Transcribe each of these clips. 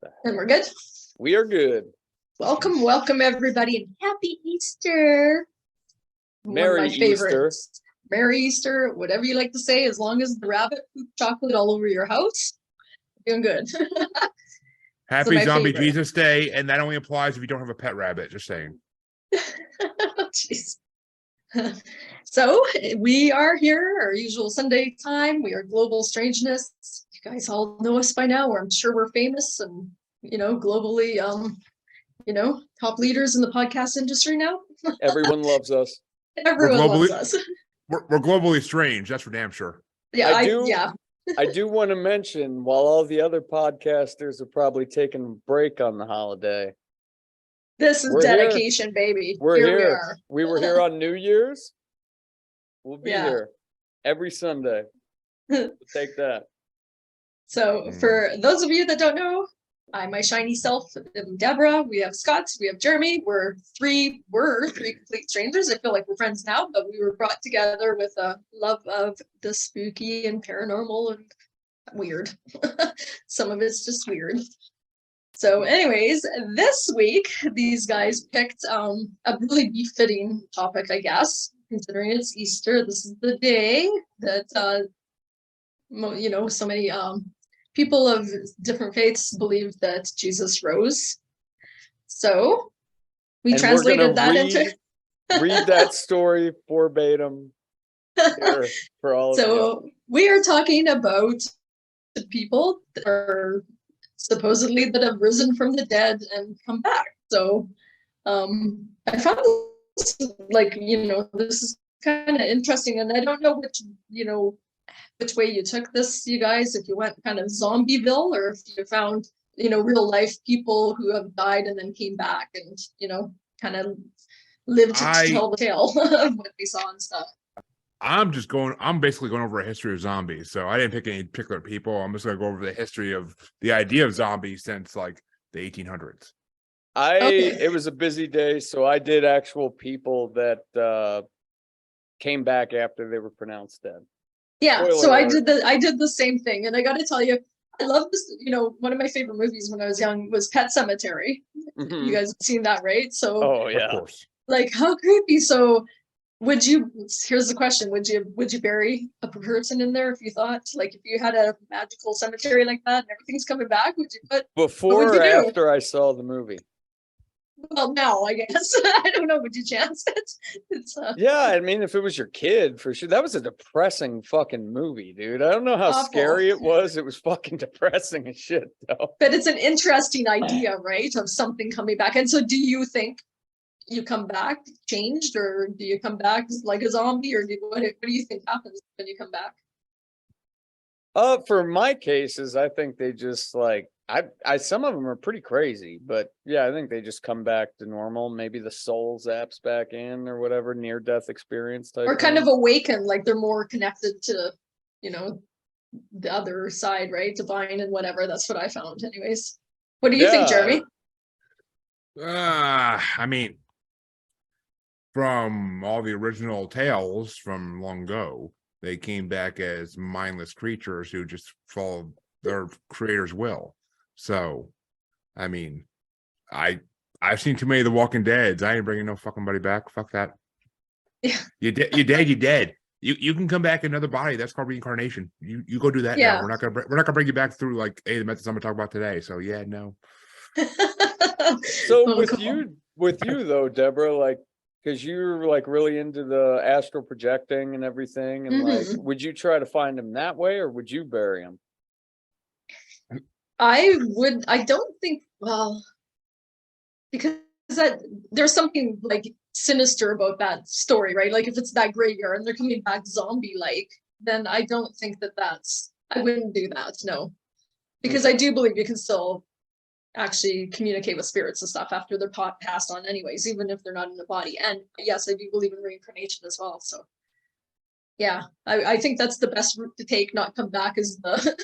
And we're good? We are good. Welcome everybody, and happy Easter. Merry Easter. Merry Easter, whatever you like to say, as long as the rabbit poop chocolate all over your house, doing good. Happy Zombie favorite. Jesus Day, and that only applies if you don't have a pet rabbit, just saying. Jeez. So we are here, our usual Sunday time. We are Global Strangeness. You guys all know us by now, or I'm sure we're famous and, globally, top leaders in the podcast industry now. Everyone loves us. Everyone loves us. We're globally strange, that's for damn sure. Yeah, I do want to mention, while all the other podcasters are probably taking a break on the holiday, this is dedication, here. Baby. We're here. We were here on New Year's. We'll be here every Sunday. We'll take that. So for those of you that don't know, I'm my shiny self, Debra. We have Scott. We have Jeremy. We're three complete strangers. I feel like we're friends now, but we were brought together with a love of the spooky and paranormal and weird. Some of it's just weird. So anyways, this week, these guys picked a really befitting topic, I guess, considering it's Easter. This is the day that, so many people of different faiths believe that Jesus rose. So we translated that into... read that story verbatim for all of you. So we are talking about the people that are supposedly that have risen from the dead and come back. So I found this, this is kind of interesting, and I don't know which way you took this, you guys, if you went kind of Zombieville, or if you found, real life people who have died and then came back and, kind of lived to tell the tale of what they saw and stuff. I'm basically going over a history of zombies. So I didn't pick any particular people. I'm just going to go over the history of the idea of zombies since like the 1800s. It was a busy day, so I did actual people that came back after they were pronounced dead. Yeah, so I did the same thing, and I got to tell you, I love this. One of my favorite movies when I was young was Pet Sematary. Mm-hmm. You guys have seen that, right? So, oh yeah, of course. Like, how creepy. So, here's the question: Would you bury a person in there if you thought, like, if you had a magical cemetery like that and everything's coming back? Would you put before or after I saw the movie? Well, now I guess I don't know. Would you chance it? Yeah, I mean, if it was your kid, for sure. That was a depressing fucking movie, dude. I don't know how scary it was. It was fucking depressing as shit, though. But it's an interesting idea, right? Of something coming back. And so, do you think you come back changed, or do you come back like a zombie, or what do you think happens when you come back? For my cases, I think they just like. I some of them are pretty crazy, but yeah, I think they just come back to normal. Maybe the soul zaps back in or whatever, near death experience type. Or kind of awaken, like they're more connected to, the other side, right? Divine and whatever. That's what I found, anyways. What do you think, Jeremy? I mean, from all the original tales from long ago, they came back as mindless creatures who just followed their creator's will. So, I mean, I've seen too many of the Walking Deads. I ain't bringing no fucking buddy back. Fuck that. Yeah. You're dead. You can come back in another body. That's called reincarnation. You go do that now. We're not gonna bring you back through like the methods I'm gonna talk about today. So yeah, no. So with you though, Debra, like, because you're like really into the astral projecting and everything, and like, would you try to find him that way, or would you bury him? I don't think, because there's something like sinister about that story, right? Like if it's that graveyard and they're coming back zombie-like, then I don't think I wouldn't do that, no. Because I do believe you can still actually communicate with spirits and stuff after they're passed on anyways, even if they're not in the body. And yes, I do believe in reincarnation as well, so. Yeah, I think that's the best route to take, not come back as the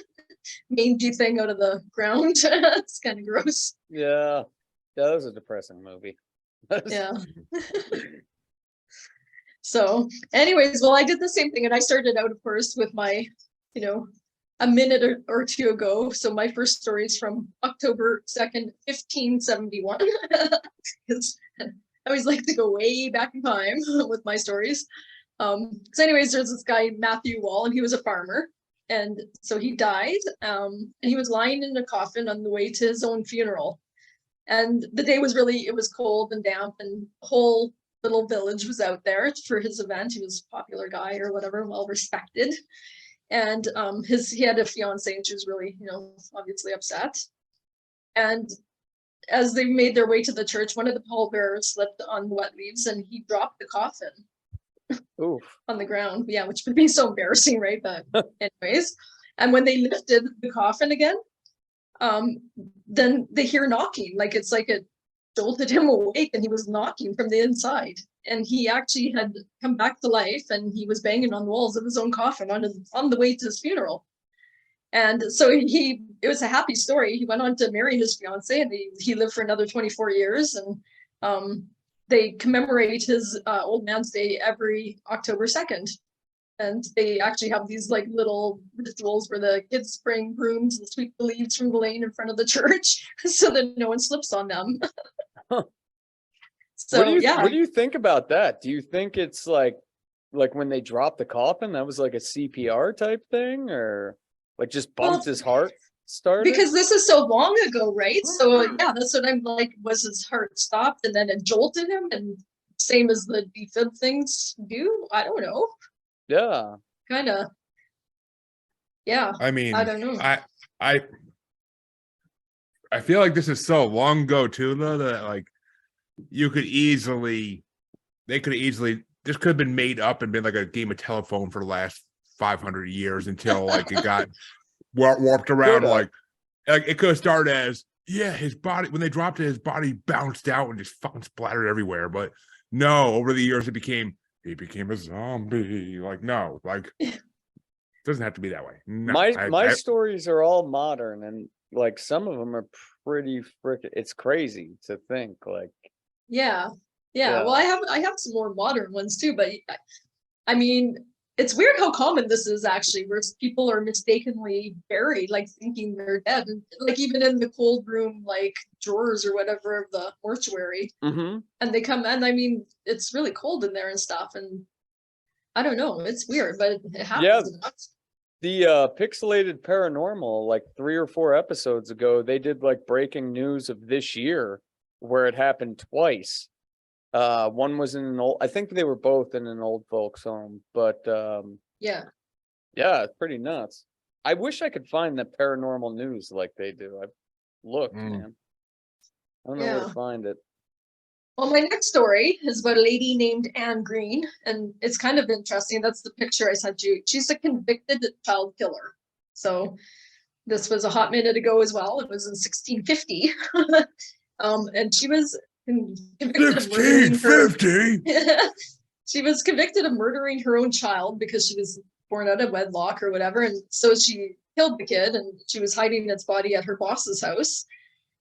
mangy thing out of the ground. It's kind of gross. Yeah, that was a depressing movie. Yeah. So anyways, well, I did the same thing, and I started out, of course, with my a minute or two ago. So my first story is from October 2nd, 1571. Because I always like to go way back in time with my stories. So anyways, there's this guy, Matthew Wall, and he was a farmer. And so he died, and he was lying in a coffin on the way to his own funeral. And the day was it was cold and damp, and the whole little village was out there for his event. He was a popular guy or whatever, well respected. And he had a fiance, and she was really, obviously upset. And as they made their way to the church, one of the pallbearers slipped on wet leaves, and he dropped the coffin. Oof. On the ground. Yeah, which would be so embarrassing, right? But anyways, and when they lifted the coffin again, then they hear knocking. Like it's like it jolted him awake, and he was knocking from the inside. And he actually had come back to life, and he was banging on the walls of his own coffin on the way to his funeral. And so it was a happy story. He went on to marry his fiance, and he lived for another 24 years. And they commemorate his old man's day every October 2nd. And they actually have these like little rituals where the kids bring brooms and sweep the leaves from the lane in front of the church so that no one slips on them. So what do you think about that? Do you think it's like when they dropped the coffin, that was like a CPR type thing, or like just bumped his heart started? Because this is so long ago, right? So yeah, that's what I'm like. Was his heart stopped and then it jolted him, and same as the defib things do? I don't know. Yeah. Kind of. Yeah. I mean, I don't know. I feel like this is so long ago too, though, that like this could have been made up and been like a game of telephone for the last 500 years until like it got warped around. Like it could have started as, yeah, his body, when they dropped it, his body bounced out and just fucking splattered everywhere. But no, over the years he became a zombie. Like, no, like it doesn't have to be that way. No, my stories are all modern, and like some of them are pretty freaking, it's crazy to think like. Yeah. Well, I have some more modern ones too, but I mean, it's weird how common this is actually, where people are mistakenly buried, like thinking they're dead, and like even in the cold room, like drawers or whatever of the mortuary, and they come, and I mean, it's really cold in there and stuff, and I don't know, it's weird, but it happens. Yeah. The Pixelated Paranormal, like 3 or 4 episodes ago, they did like breaking news of this year where it happened twice. One was in I think they were both in an old folks home, but yeah, it's pretty nuts. I wish I could find the paranormal news like they do. I've looked, man. I don't know where to find it. Well, my next story is about a lady named Anne Green, and it's kind of interesting. That's the picture I sent you. She's a convicted child killer. So this was a hot minute ago as well. It was in 1650. And she was convicted of murdering she was convicted of murdering her own child because she was born out of wedlock or whatever. And so she killed the kid, and she was hiding its body at her boss's house.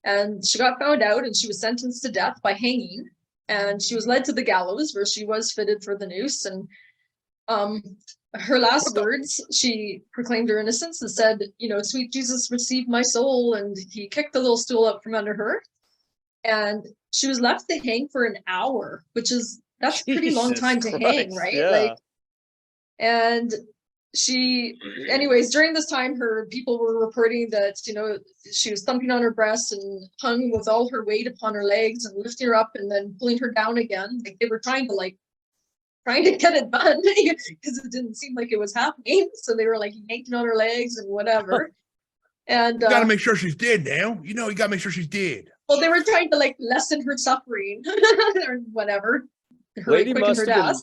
And she got found out, and she was sentenced to death by hanging. And she was led to the gallows, where she was fitted for the noose. And her last words, she proclaimed her innocence and said, sweet Jesus, receive my soul. And he kicked the little stool up from under her. And she was left to hang for an hour, that's a pretty long time to hang, right? Yeah. And anyways, during this time, people were reporting that, she was thumping on her breast and hung with all her weight upon her legs and lifting her up and then pulling her down again. Like they were trying to get it done because it didn't seem like it was happening. So they were like yanking on her legs and whatever. And you gotta make sure she's dead now. You gotta make sure she's dead. Well, they were trying to lessen her suffering or whatever. Lady must have been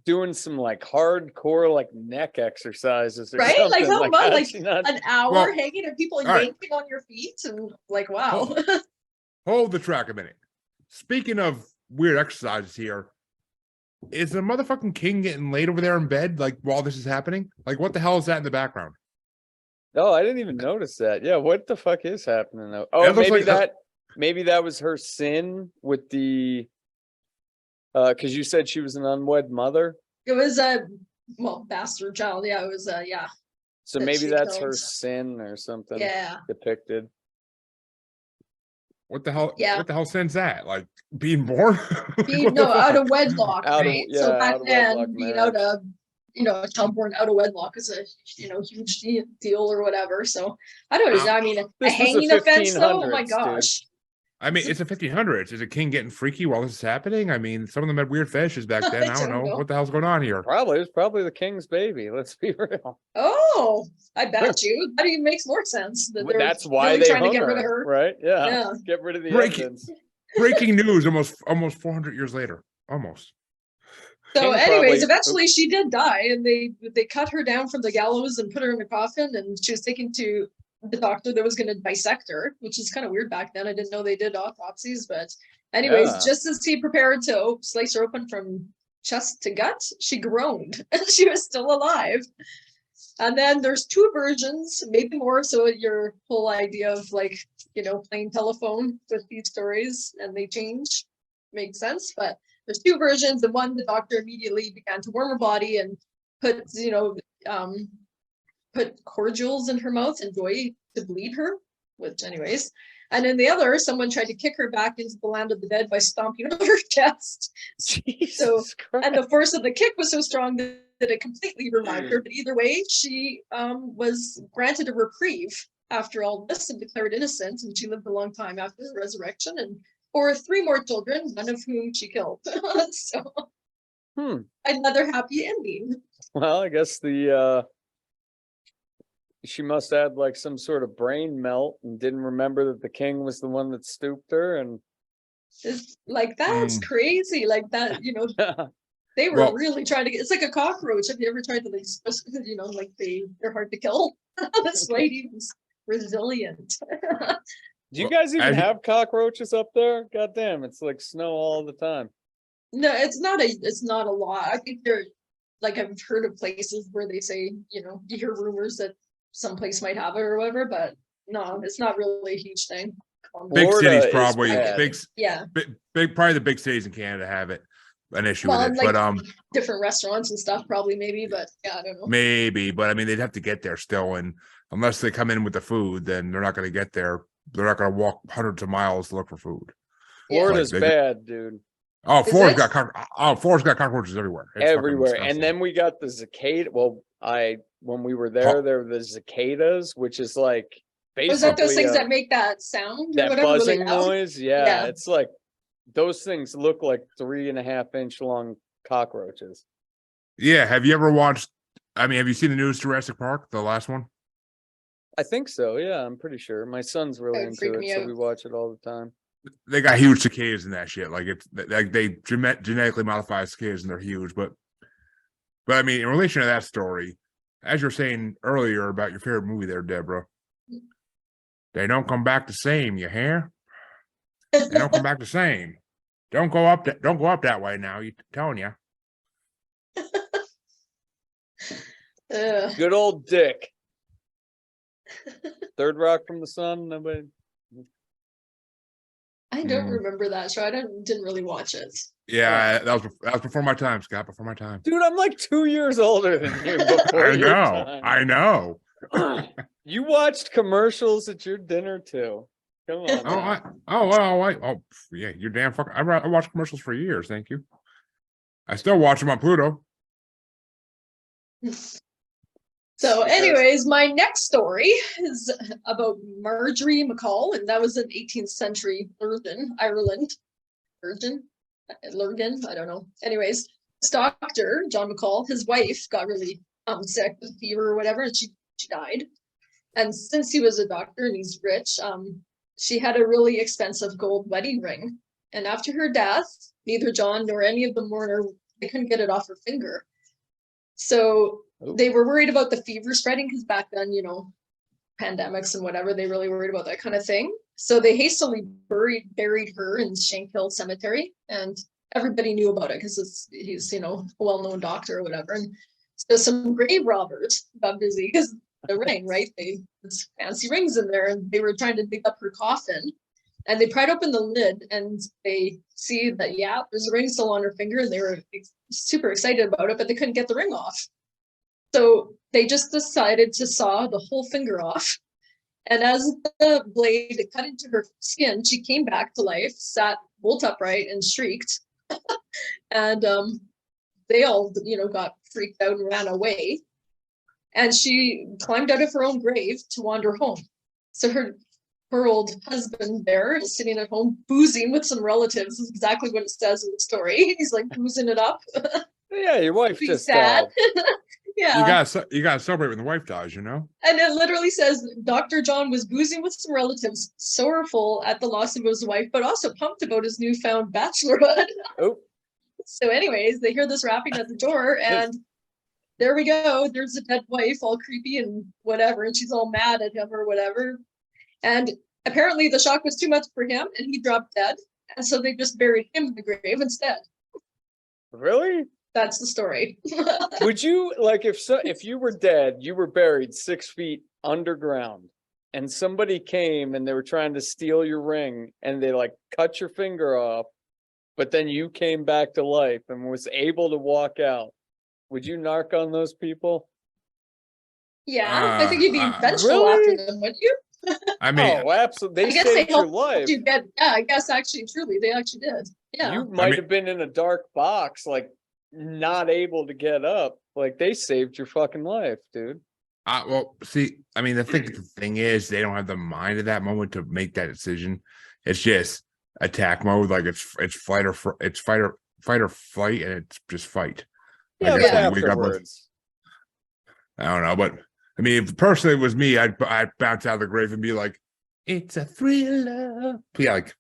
doing some hardcore neck exercises or right? something. Like how much? Not... an hour hanging and people yanking on your feet and wow. Hold the track a minute. Speaking of weird exercises here, is the motherfucking king getting laid over there in bed while this is happening? What the hell is that in the background? Oh, I didn't even notice that. Yeah, what the fuck is happening though? Oh, maybe that was her sin with the because you said she was an unwed mother. It was a bastard child. Yeah, it was yeah. So that maybe she that's her killed. sin or something Yeah. depicted. What the hell? Yeah. What the hell sends that? Like being born? Like, what the No, out of fuck? wedlock, Out of- right? yeah, So back out of wedlock then, being out marriage. of, a child born out of wedlock is a, huge deal or whatever. So I don't know. I mean, a This was the hanging offense, though. Oh my 1500s, dude. gosh. I mean, it's the 1500s. Is a king getting freaky while this is happening? I mean, some of them had weird fetishes back then. I don't know what the hell's going on here. Probably, it was probably the king's baby. Let's be real. Oh, I bet you. That even makes more sense. That they're That's why really they trying to hung get rid of her. right? Yeah. Yeah. Get rid of the Breaking- evidence. Breaking news almost 400 years later. Almost. So, King anyways, probably- eventually she did die, and they cut her down from the gallows and put her in a coffin, and she was taken to the doctor that was going to dissect her, which is kind of weird back then. I didn't know they did autopsies, but anyways, Yeah. just as he prepared to slice her open from chest to gut, she groaned, and she was still alive. And then there's two versions, maybe more. So your whole idea of playing telephone with these stories and they change makes sense. But there's two versions. The one, the doctor immediately began to warm her body and put cordials in her mouth and joy to bleed her, which anyways. And then the other, someone tried to kick her back into the land of the dead by stomping on her chest. Jesus Christ. And the force of the kick was so strong that it completely revived her. But either way, she was granted a reprieve after all this and declared innocent. And she lived a long time after the resurrection and bore 3 more children, none of whom she killed. So another happy ending. Well, I guess she must have had like some sort of brain melt and didn't remember that the king was the one that stooped her. And It's like, that's crazy. Like that, they were Well- really trying to get, it's like a cockroach. Have you ever tried to they're hard to kill? This lady was resilient. do you guys even as you- have cockroaches up there? God damn, it's like snow all the time. No, it's not a lot. I think they're like, I've heard of places where they say, you hear rumors that some place might have it or whatever, but no, it's not really a huge thing. Big Florida cities is probably bad. Yeah. big probably the big cities in Canada have it an issue Well, with it. like But different restaurants and stuff, probably maybe, but yeah, I don't know. maybe, but I mean they'd have to get there still, and unless they come in with the food, then they're not going to get there. They're not going to walk hundreds of miles to look for food. Yeah. Florida's Like, they- bad, dude. Oh, Is Florida's it? got Florida's got cockroaches everywhere. It's fucking Everywhere. disgusting. And then we got the cicada. Well, when we were there were the cicadas, which is like basically Was that those things that make that sound or that whatever? buzzing really loud? noise. Yeah, Yeah. it's like those things look like 3.5-inch long cockroaches. Yeah, have you ever watched? I mean, have you seen the newest Jurassic Park, the last one? I think so. Yeah, I'm pretty sure. My son's really That would freak into it, me so out. we watch it all the time. They got huge cicadas in that shit. Like it's like they genetically modify cicadas and they're huge. But I mean, in relation to that story, as you're saying earlier about your favorite movie, there, Deborah, they don't come back the same. You hear? They don't come back the same. Don't go up that way now. You telling you. Ugh. Good old Dick. Third Rock from the Sun. Nobody. I don't remember that show. I didn't really watch it. Yeah, that was before my time, Scott. Before my time. Dude, I'm like 2 years older than you. Before I your know. time. I know. You watched commercials at your dinner too. Come on. Oh, yeah, you're damn fucking. I watched commercials for years. Thank you. I still watch them on Pluto. So, anyways, my next story is about Marjorie McCall, and that was an 18th century Ireland. Lurgan, I don't know. Anyways, this doctor, John McCall, his wife got really sick with fever or whatever, and she died. And since he was a doctor and he's rich, she had a really expensive gold wedding ring. And after her death, neither John nor any of the mourner, they couldn't get it off her finger. So they were worried about the fever spreading because back then, pandemics and whatever, they really worried about that kind of thing. So they hastily buried her in Shankill Cemetery, and everybody knew about it because he's a well-known doctor or whatever. And so some grave robbers got busy because the ring, right? There's fancy rings in there, and they were trying to dig up her coffin. And they pried open the lid, and they see that there's a ring still on her finger, and they were super excited about it, but they couldn't get the ring off. So they just decided to saw the whole finger off. And as the blade cut into her skin, she came back to life, sat bolt upright, and shrieked. And they all, got freaked out and ran away. And she climbed out of her own grave to wander home. So her old husband there is sitting at home boozing with some relatives. Is exactly what it says in the story. He's like boozing it up. Yeah, your wife Be just sad. died. Yeah. You gotta celebrate when the wife dies, And it literally says Dr. John was boozing with some relatives, sorrowful at the loss of his wife, but also pumped about his newfound bachelorhood. Oh, So anyways, they hear this rapping at the door, and there we go. There's a dead wife, all creepy and whatever, and she's all mad at him or whatever. And apparently the shock was too much for him, and he dropped dead. And so they just buried him in the grave instead. really? That's the story. Would you like if you were dead, you were buried 6 feet underground, and somebody came and they were trying to steal your ring, and they like cut your finger off, but then you came back to life and was able to walk out? Would you narc on those people? Yeah, I think you'd be vengeful really? after them, wouldn't you? I mean, Oh, absolutely. I They guess they saved your helped life. you get. Yeah, I guess actually, truly, they actually did. Yeah. You might have been in a dark box, like not able to get up. Like they saved your fucking life, dude. well, see, I mean, the thing is, they don't have the mind at that moment to make that decision. It's just attack mode, like it's fight or flight, and it's just fight. Yeah, Like, but that's what you wake up with. afterwards. I don't know, but I mean, if personally it was me, I'd bounce out of the grave and be like, "It's a thriller." Yeah, like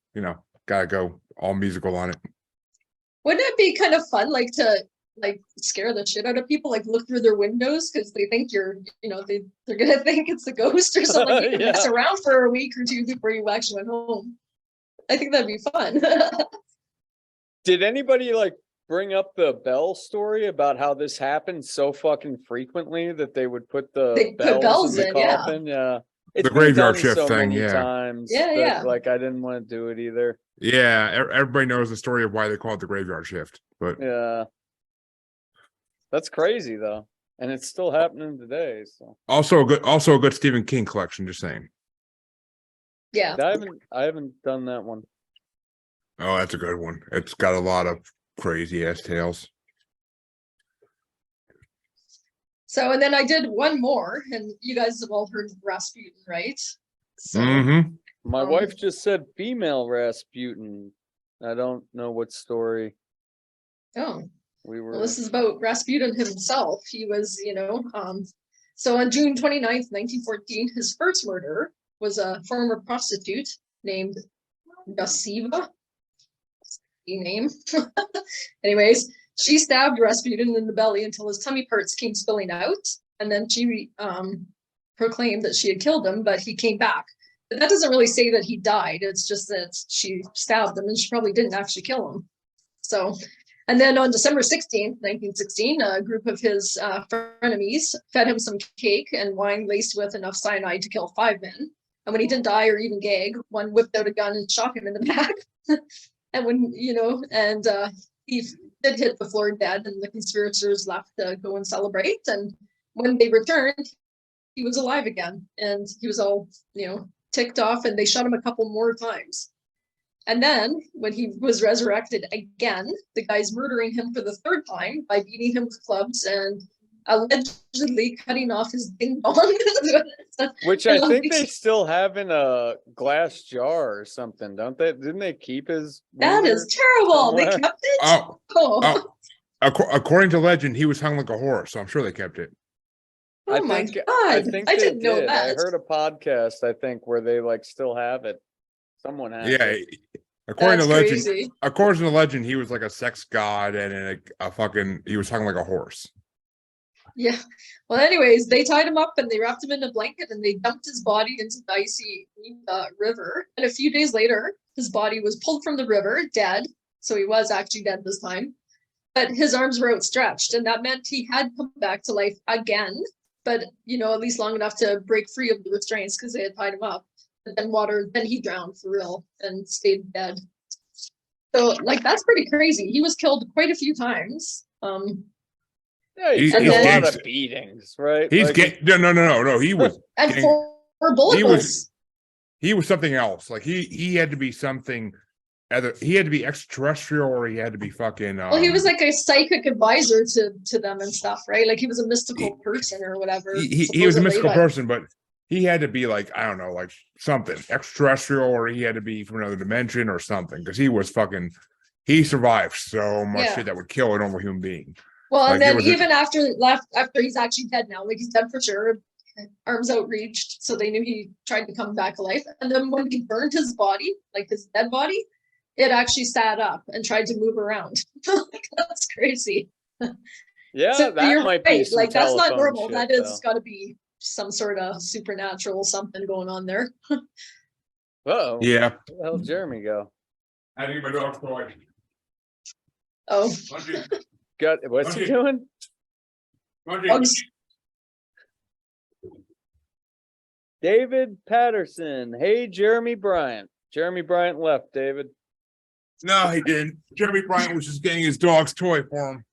gotta go all musical on it. Wouldn't it be kind of fun, like to scare the shit out of people, like look through their windows because they think you're, they're gonna think it's a ghost or something. Like you can mess around for a week or two before you actually went home. I think that'd be fun. Did anybody like bring up the bell story about how this happened so fucking frequently that they would put the bells in the coffin? Yeah. It's The graveyard done shift so thing, many yeah. times Yeah, that, yeah. like I didn't want to do it either. Yeah, everybody knows the story of why they call it the graveyard shift, but Yeah. That's crazy though. And it's still happening today. So also a good Stephen King collection. Just saying. Yeah. I haven't done that one. Oh, that's a good one. It's got a lot of crazy ass tales. So, and then I did one more, and you guys have all heard of Rasputin, right? So, My wife just said female Rasputin. I don't know what story. Oh, We were. well, this is about Rasputin himself. He was, so on June 29th, 1914, his first murderer was a former prostitute named Yasiva. Name. Anyways, she stabbed Rasputin in the belly until his tummy parts came spilling out, and then she proclaimed that she had killed him, but he came back. But that doesn't really say that he died. It's just that she stabbed him, and she probably didn't actually kill him. So, and then on December 16th, 1916, a group of his frenemies fed him some cake and wine laced with enough cyanide to kill 5 men. And when he didn't die or even gag, one whipped out a gun and shot him in the back. And when, he did hit the floor dead, and the conspirators left to go and celebrate. And when they returned, he was alive again, and he was all, ticked off, and they shot him a couple more times. And then when he was resurrected again, the guy's murdering him for the 3rd time by beating him with clubs and allegedly cutting off his ding dong. Which I think they still have in a glass jar or something, don't they? Didn't they keep his? That is terrible. somewhere? They kept it? According to legend, he was hung like a horse, so I'm sure they kept it. Oh my God. I didn't know that. I heard a podcast, I think, where they like still have it. Someone has it. According to legend, crazy. according to legend, he was like a sex god and he was hung like a horse. Yeah. Well, anyways, they tied him up and they wrapped him in a blanket and they dumped his body into the icy river. And a few days later, his body was pulled from the river, dead. So he was actually dead this time. But his arms were outstretched, and that meant he had come back to life again. But, at least long enough to break free of the restraints because they had tied him up. But then he drowned for real and stayed dead. So, that's pretty crazy. He was killed quite a few times. Yeah, He's he took a lot gangster. of beatings, right? He's Like, getting no. He was And gang- four bullet he holes. was something else. Like he had to be something. Either he had to be extraterrestrial or he had to be fucking. Well, he was like a psychic advisor to them and stuff, right? Like he was a mystical person or whatever. He was a mystical but- person, but he had to be like, I don't know, like something extraterrestrial, or he had to be from another dimension or something, because he was fucking. He survived so much Yeah. shit that would kill a normal human being. Well, Like, and it then was even after he's actually dead now, like he's dead for sure, arms outreached, so they knew he tried to come back alive. And then when he burned his body, like his dead body, it actually sat up and tried to move around. Like, that's crazy. yeah, So that you're might be right, some like that's not telephone normal. shit, That though. has got to be some sort of supernatural something going on there. Uh-oh. Yeah. Where the hell did Jeremy go? I need my dog's toy. Oh, What's he Okay. doing? bugs. David Patterson. Hey, Jeremy Bryant. Jeremy Bryant left, David. No, he didn't. Jeremy Bryant was just getting his dog's toy for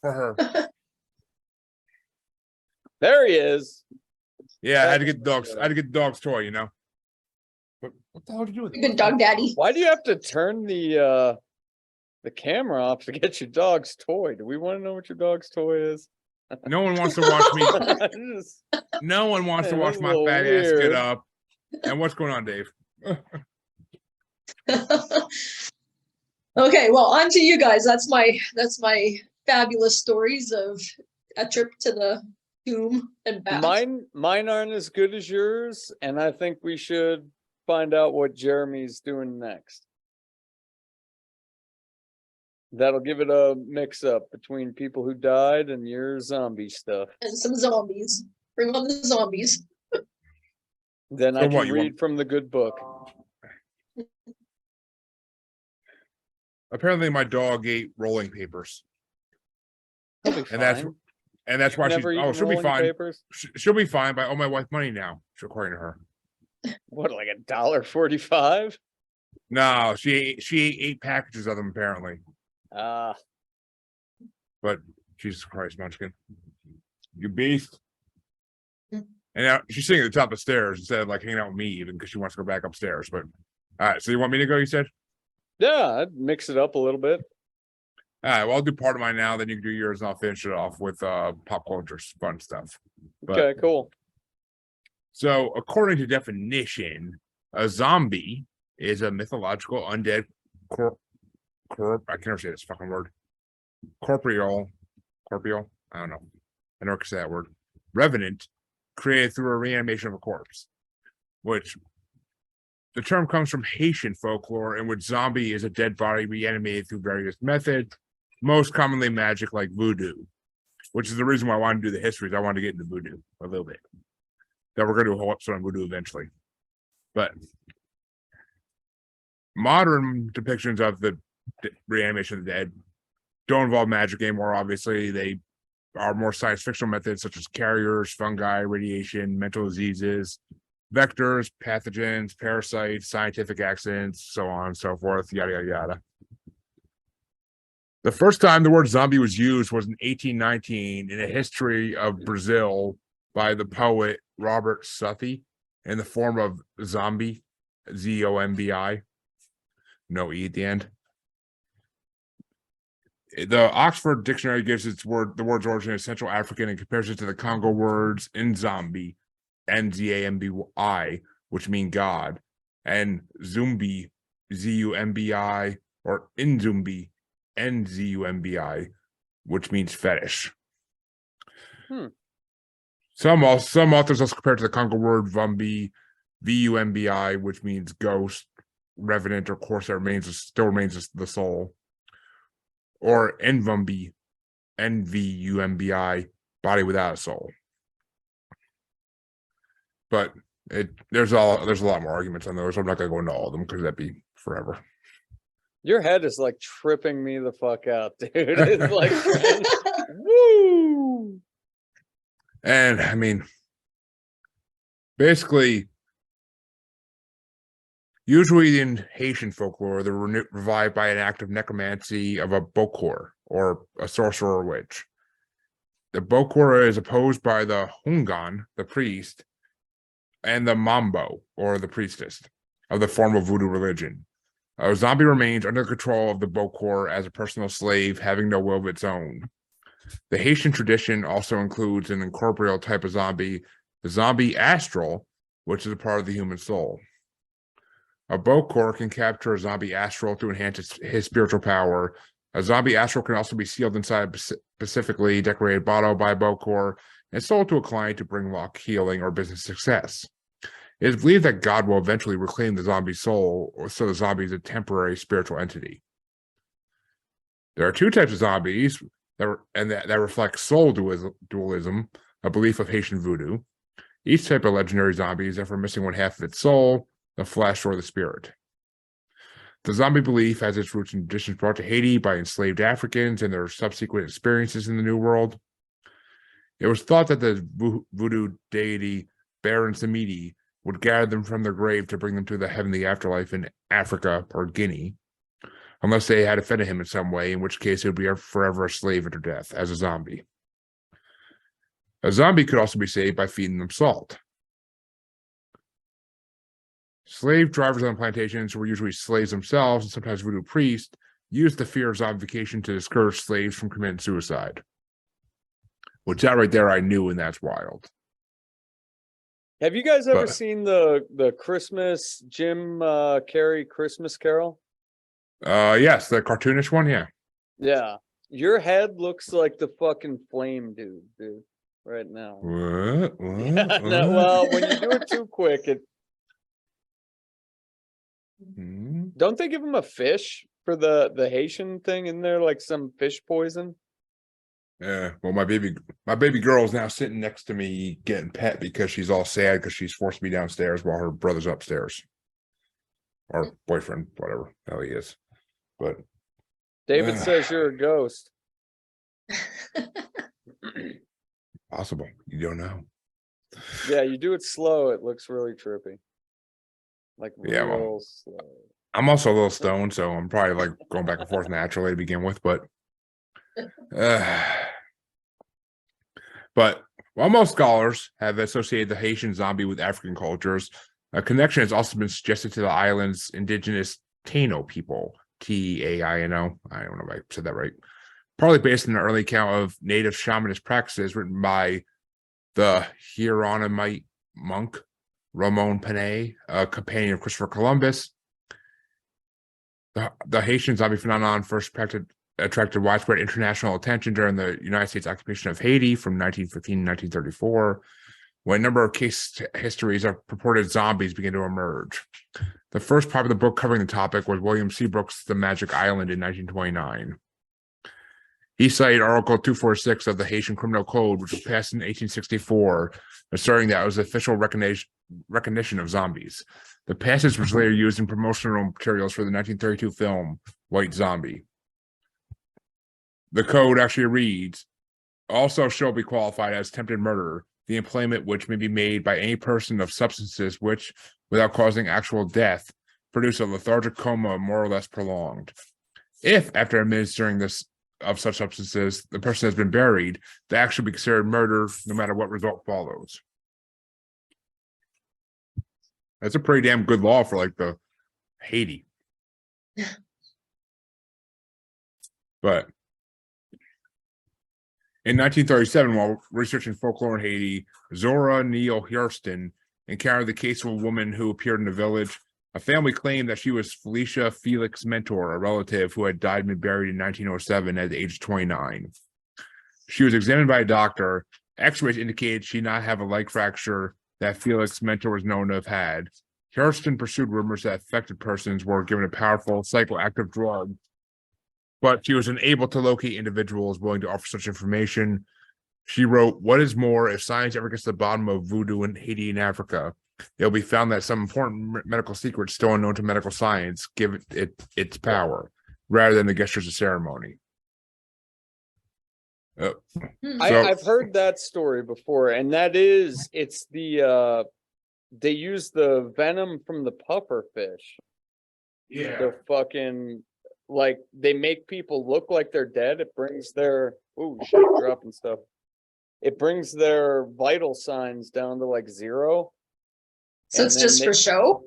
her. There he is. Yeah, I had to get the dog's toy, you know. But what the hell did you do with it? Good dog daddy. Why do you have to turn the camera off to get your dog's toy? Do we want to know what your dog's toy is? No one wants to watch me. Just- No one wants to Man, watch that's a my little fat ass weird. get up. And what's going on, Dave? Okay, well, on to you guys. That's my fabulous stories of a trip to the tomb and back. Mine aren't as good as yours, and I think we should find out what Jeremy's doing next. That'll give it a mix up between people who died and your zombie stuff. And some zombies. Bring on the zombies. Then So I can what, you read want- from the good book. Apparently, my dog ate rolling papers, He'll be and that's fine. and that's why she's. Never Oh, eaten she'll be rolling fine. papers? She'll be fine. But I owe my wife money now, according to her. What, like $1.45? No, she ate 8 packages of them apparently. Ah, But Jesus Christ, Munchkin, you beast! Mm. And now she's sitting at the top of the stairs instead of like hanging out with me, even because she wants to go back upstairs. But all right, so you want me to go? You said. yeah, I'd mix it up a little bit. All right, well, I'll do part of mine now, then you can do yours, and I'll finish it off with pop culture fun stuff. But- Okay, cool. So, according to definition, a zombie is a mythological undead I can't say this fucking word. Corporeal. I don't know. I never can say that word. Revenant, created through a reanimation of a corpse, which the term comes from Haitian folklore, in which zombie is a dead body reanimated through various methods, most commonly magic like voodoo, which is the reason why I wanted to do the histories. I wanted to get into voodoo a little bit. That we're going to do a whole episode on voodoo eventually. But modern depictions of the reanimation of the dead don't involve magic anymore. Obviously, they are more science fictional methods such as carriers, fungi, radiation, mental diseases, vectors, pathogens, parasites, scientific accidents, so on and so forth, yada, yada, yada. The first time the word zombie was used was in 1819 in a history of Brazil by the poet Robert Southey in the form of zombie, Z-O-M-B-I. No E at the end. The Oxford Dictionary gives the word's origin as Central African and compares it to the Congo words in zombie, N-Z-A-M-B-I, which mean God, and Zumbi, Z-U-M-B-I, or Inzumbi, N-Z-U-M-B-I, which means fetish. Some authors also compare it to the Congo word Vumbi, V-U-M-B-I, which means ghost, revenant, or corsair, still remains the soul. Or Nvumbi, N-V-U-M-B-I, body without a soul. But there's a lot more arguments on those. I'm not gonna go into all of them because that'd be forever. Your head is like tripping me the fuck out, dude. It's like, woo! And I mean, basically, usually in Haitian folklore, they're revived by an act of necromancy of a bokor, or a sorcerer or witch. The Bokor is opposed by the Hungan, the priest, and the Mambo, or the priestess, of the formal voodoo religion. A zombie remains under the control of the Bokor as a personal slave, having no will of its own. The Haitian tradition also includes an incorporeal type of zombie, the zombie astral, which is a part of the human soul. A Bokor can capture a zombie astral to enhance his spiritual power. A zombie astral can also be sealed inside a specifically decorated bottle by a Bokor and sold to a client to bring luck, healing, or business success. It is believed that God will eventually reclaim the zombie's soul, so the zombie is a temporary spiritual entity. There are two types of zombies that reflect soul dualism, a belief of Haitian voodoo. Each type of legendary zombie is therefore missing one half of its soul, the flesh or the spirit. The zombie belief has its roots in traditions brought to Haiti by enslaved Africans and their subsequent experiences in the New World. It was thought that the voodoo deity Baron Samedi would gather them from their grave to bring them to the heavenly afterlife in Africa or Guinea, unless they had offended him in some way, in which case he would be forever a slave until death as a zombie. A zombie could also be saved by feeding them salt. Slave drivers on plantations, who were usually slaves themselves and sometimes voodoo priests, used the fear of zombification to discourage slaves from committing suicide. Which that right there I knew, and that's wild. Have you guys ever seen the Christmas Jim Carrey Christmas Carol? Yes, the cartoonish one, yeah. Yeah. Your head looks like the fucking flame dude, right now. What? Yeah, no, well, when you do it too quick, it don't they give him a fish for the Haitian thing in there, like some fish poison? Yeah, well, my baby girl is now sitting next to me getting pet because she's all sad because she's forced me downstairs while her brother's upstairs, or boyfriend, whatever the hell he is. But David says you're a ghost. Possible, you don't know. Yeah, you do it slow, it looks really trippy. Like real slow. I'm also a little stoned, so I'm probably like going back and forth naturally to begin with, but while most scholars have associated the Haitian zombie with African cultures, a connection has also been suggested to the island's indigenous Taino people, Taino. I don't know if I said that right. Partly based on an early account of native shamanist practices written by the Hieronymite monk Ramon Panay, a companion of Christopher Columbus. The Haitian zombie phenomenon first attracted widespread international attention during the United States occupation of Haiti from 1915 to 1934, when a number of case histories of purported zombies began to emerge. The first popular book covering the topic was William Seabrook's The Magic Island in 1929. He cited Article 246 of the Haitian Criminal Code, which was passed in 1864, asserting that it was official recognition of zombies. The passage was later used in promotional materials for the 1932 film White Zombie. The code actually reads, also shall be qualified as attempted murder, the employment which may be made by any person of substances which, without causing actual death, produce a lethargic coma more or less prolonged. If, after administering this of such substances, the person has been buried, the act should be considered murder no matter what result follows. That's a pretty damn good law for like the Haiti. But in 1937, while researching folklore in Haiti, Zora Neale Hurston encountered the case of a woman who appeared in the village. A family claimed that she was Felicia Felix Mentor, a relative who had died and been buried in 1907 at the age of 29. She was examined by a doctor. X-rays indicated she did not have a leg fracture that Felix Mentor was known to have had. Hurston pursued rumors that affected persons were given a powerful psychoactive drug, but she was unable to locate individuals willing to offer such information. She wrote, "What is more, if science ever gets to the bottom of voodoo in Haiti and Africa, it will be found that some important medical secrets still unknown to medical science give it its power, rather than the gestures of ceremony." I've heard that story before, and that is, it's the they use the venom from the puffer fish. Yeah. The fucking, like, they make people look like they're dead. It brings their shit dropping stuff. it brings their vital signs down to like 0. So it's just for show?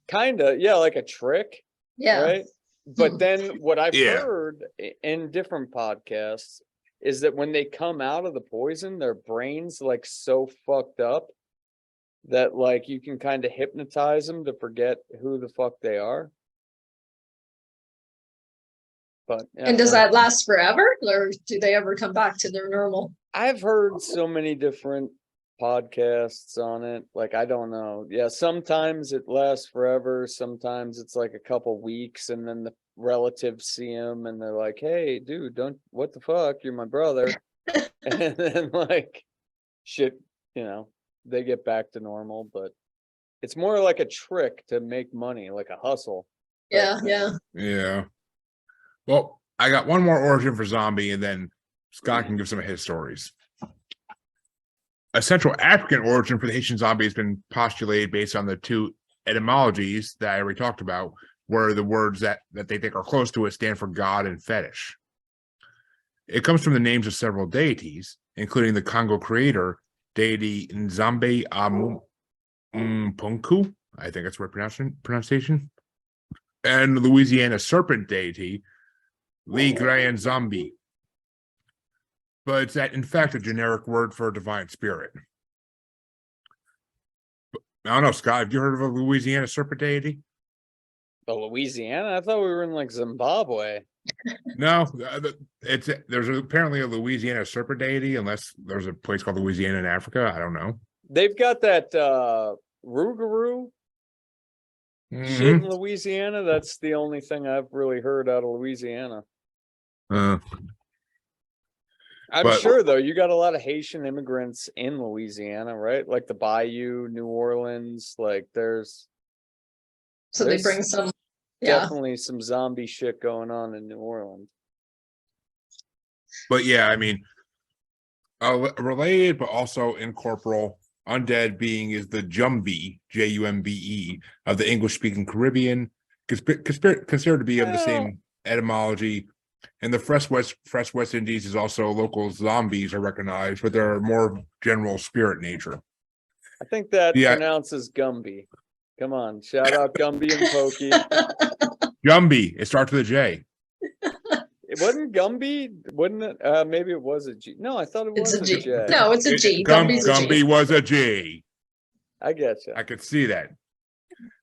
Kinda, yeah, like a trick. Yeah. Right. But then what I've Yeah. heard in different podcasts is that when they come out of the poison, their brains like so fucked up that like you can kind of hypnotize them to forget who the fuck they are. But And does that last forever, or do they ever come back to their normal? I've heard so many different podcasts on it. Like, I don't know. Yeah, sometimes it lasts forever. Sometimes it's like a couple weeks, and then the relatives see him and they're like, "Hey, dude, what the fuck? You're my brother." And then like shit, they get back to normal. But it's more like a trick to make money, like a hustle. Yeah, yeah. Yeah. Well, I got one more origin for zombie, and then Scott can give some of his stories. A Central African origin for the Haitian zombie has been postulated based on the two etymologies that I already talked about, where the words that they think are close to it stand for God and fetish. It comes from the names of several deities, including the Congo creator, deity Nzambe Punku, I think that's the right pronunciation, and Louisiana serpent deity, Lee Grand Zombie. But it's in fact a generic word for a divine spirit. I don't know, Scott, have you heard of a Louisiana serpent deity? Louisiana? I thought we were in like Zimbabwe. No, there's apparently a Louisiana serpent deity, unless there's a place called Louisiana in Africa. I don't know. They've got that Rougarou shit in Louisiana. That's the only thing I've really heard out of Louisiana. I'm sure, though, you got a lot of Haitian immigrants in Louisiana, right? Like the Bayou, New Orleans, like there's they bring some, definitely some zombie shit going on in New Orleans. But yeah, I mean, related but also incorporeal undead being is the Jumbe, Jumbe, of the English-speaking Caribbean, considered to be of the same etymology. And the fresh West Indies is also local zombies are recognized, but they're more general spirit nature. I think that pronounces Gumby. Come on, shout out Gumby and Pokey. Jumbe, it starts with a J. It wasn't Gumby, wouldn't it? Maybe it was a G. No, I thought it was a J. No, it's a G. Gumby was a G. I get you. I could see that.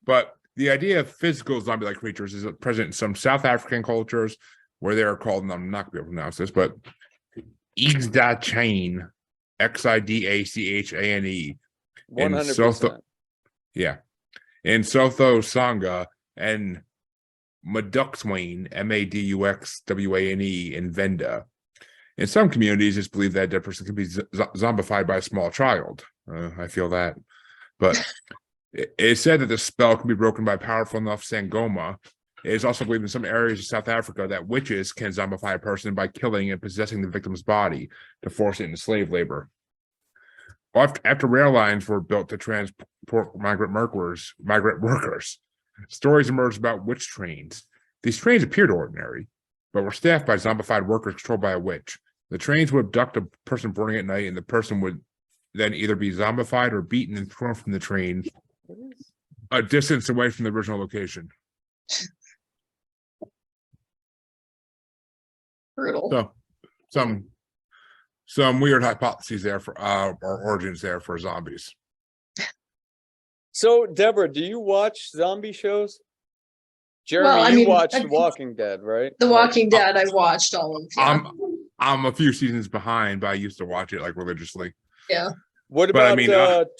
But the idea of physical zombie-like creatures is present in some South African cultures, where they are called, and I'm not going to be able to pronounce this, but Xidachane, Xidachane. 100%. In Sotho Sangha and Maduxwane, Maduxwane in Venda. In some communities, it's believed that a person can be zombified by a small child. I feel that. But it is said that the spell can be broken by powerful enough Sangoma. It is also believed in some areas of South Africa that witches can zombify a person by killing and possessing the victim's body to force it into slave labor. After rail lines were built to transport migrant workers, stories emerged about witch trains. These trains appeared ordinary, but were staffed by zombified workers controlled by a witch. The trains would abduct a person boarding at night, and the person would then either be zombified or beaten and thrown from the train a distance away from the original location. Brutal. So some weird hypotheses there for or origins there for zombies. So, Debra, do you watch zombie shows? Jeremy, you watched The Walking Dead, right? The Walking Dead, I watched all of them. I'm a few seasons behind, but I used to watch it like religiously. Yeah. What about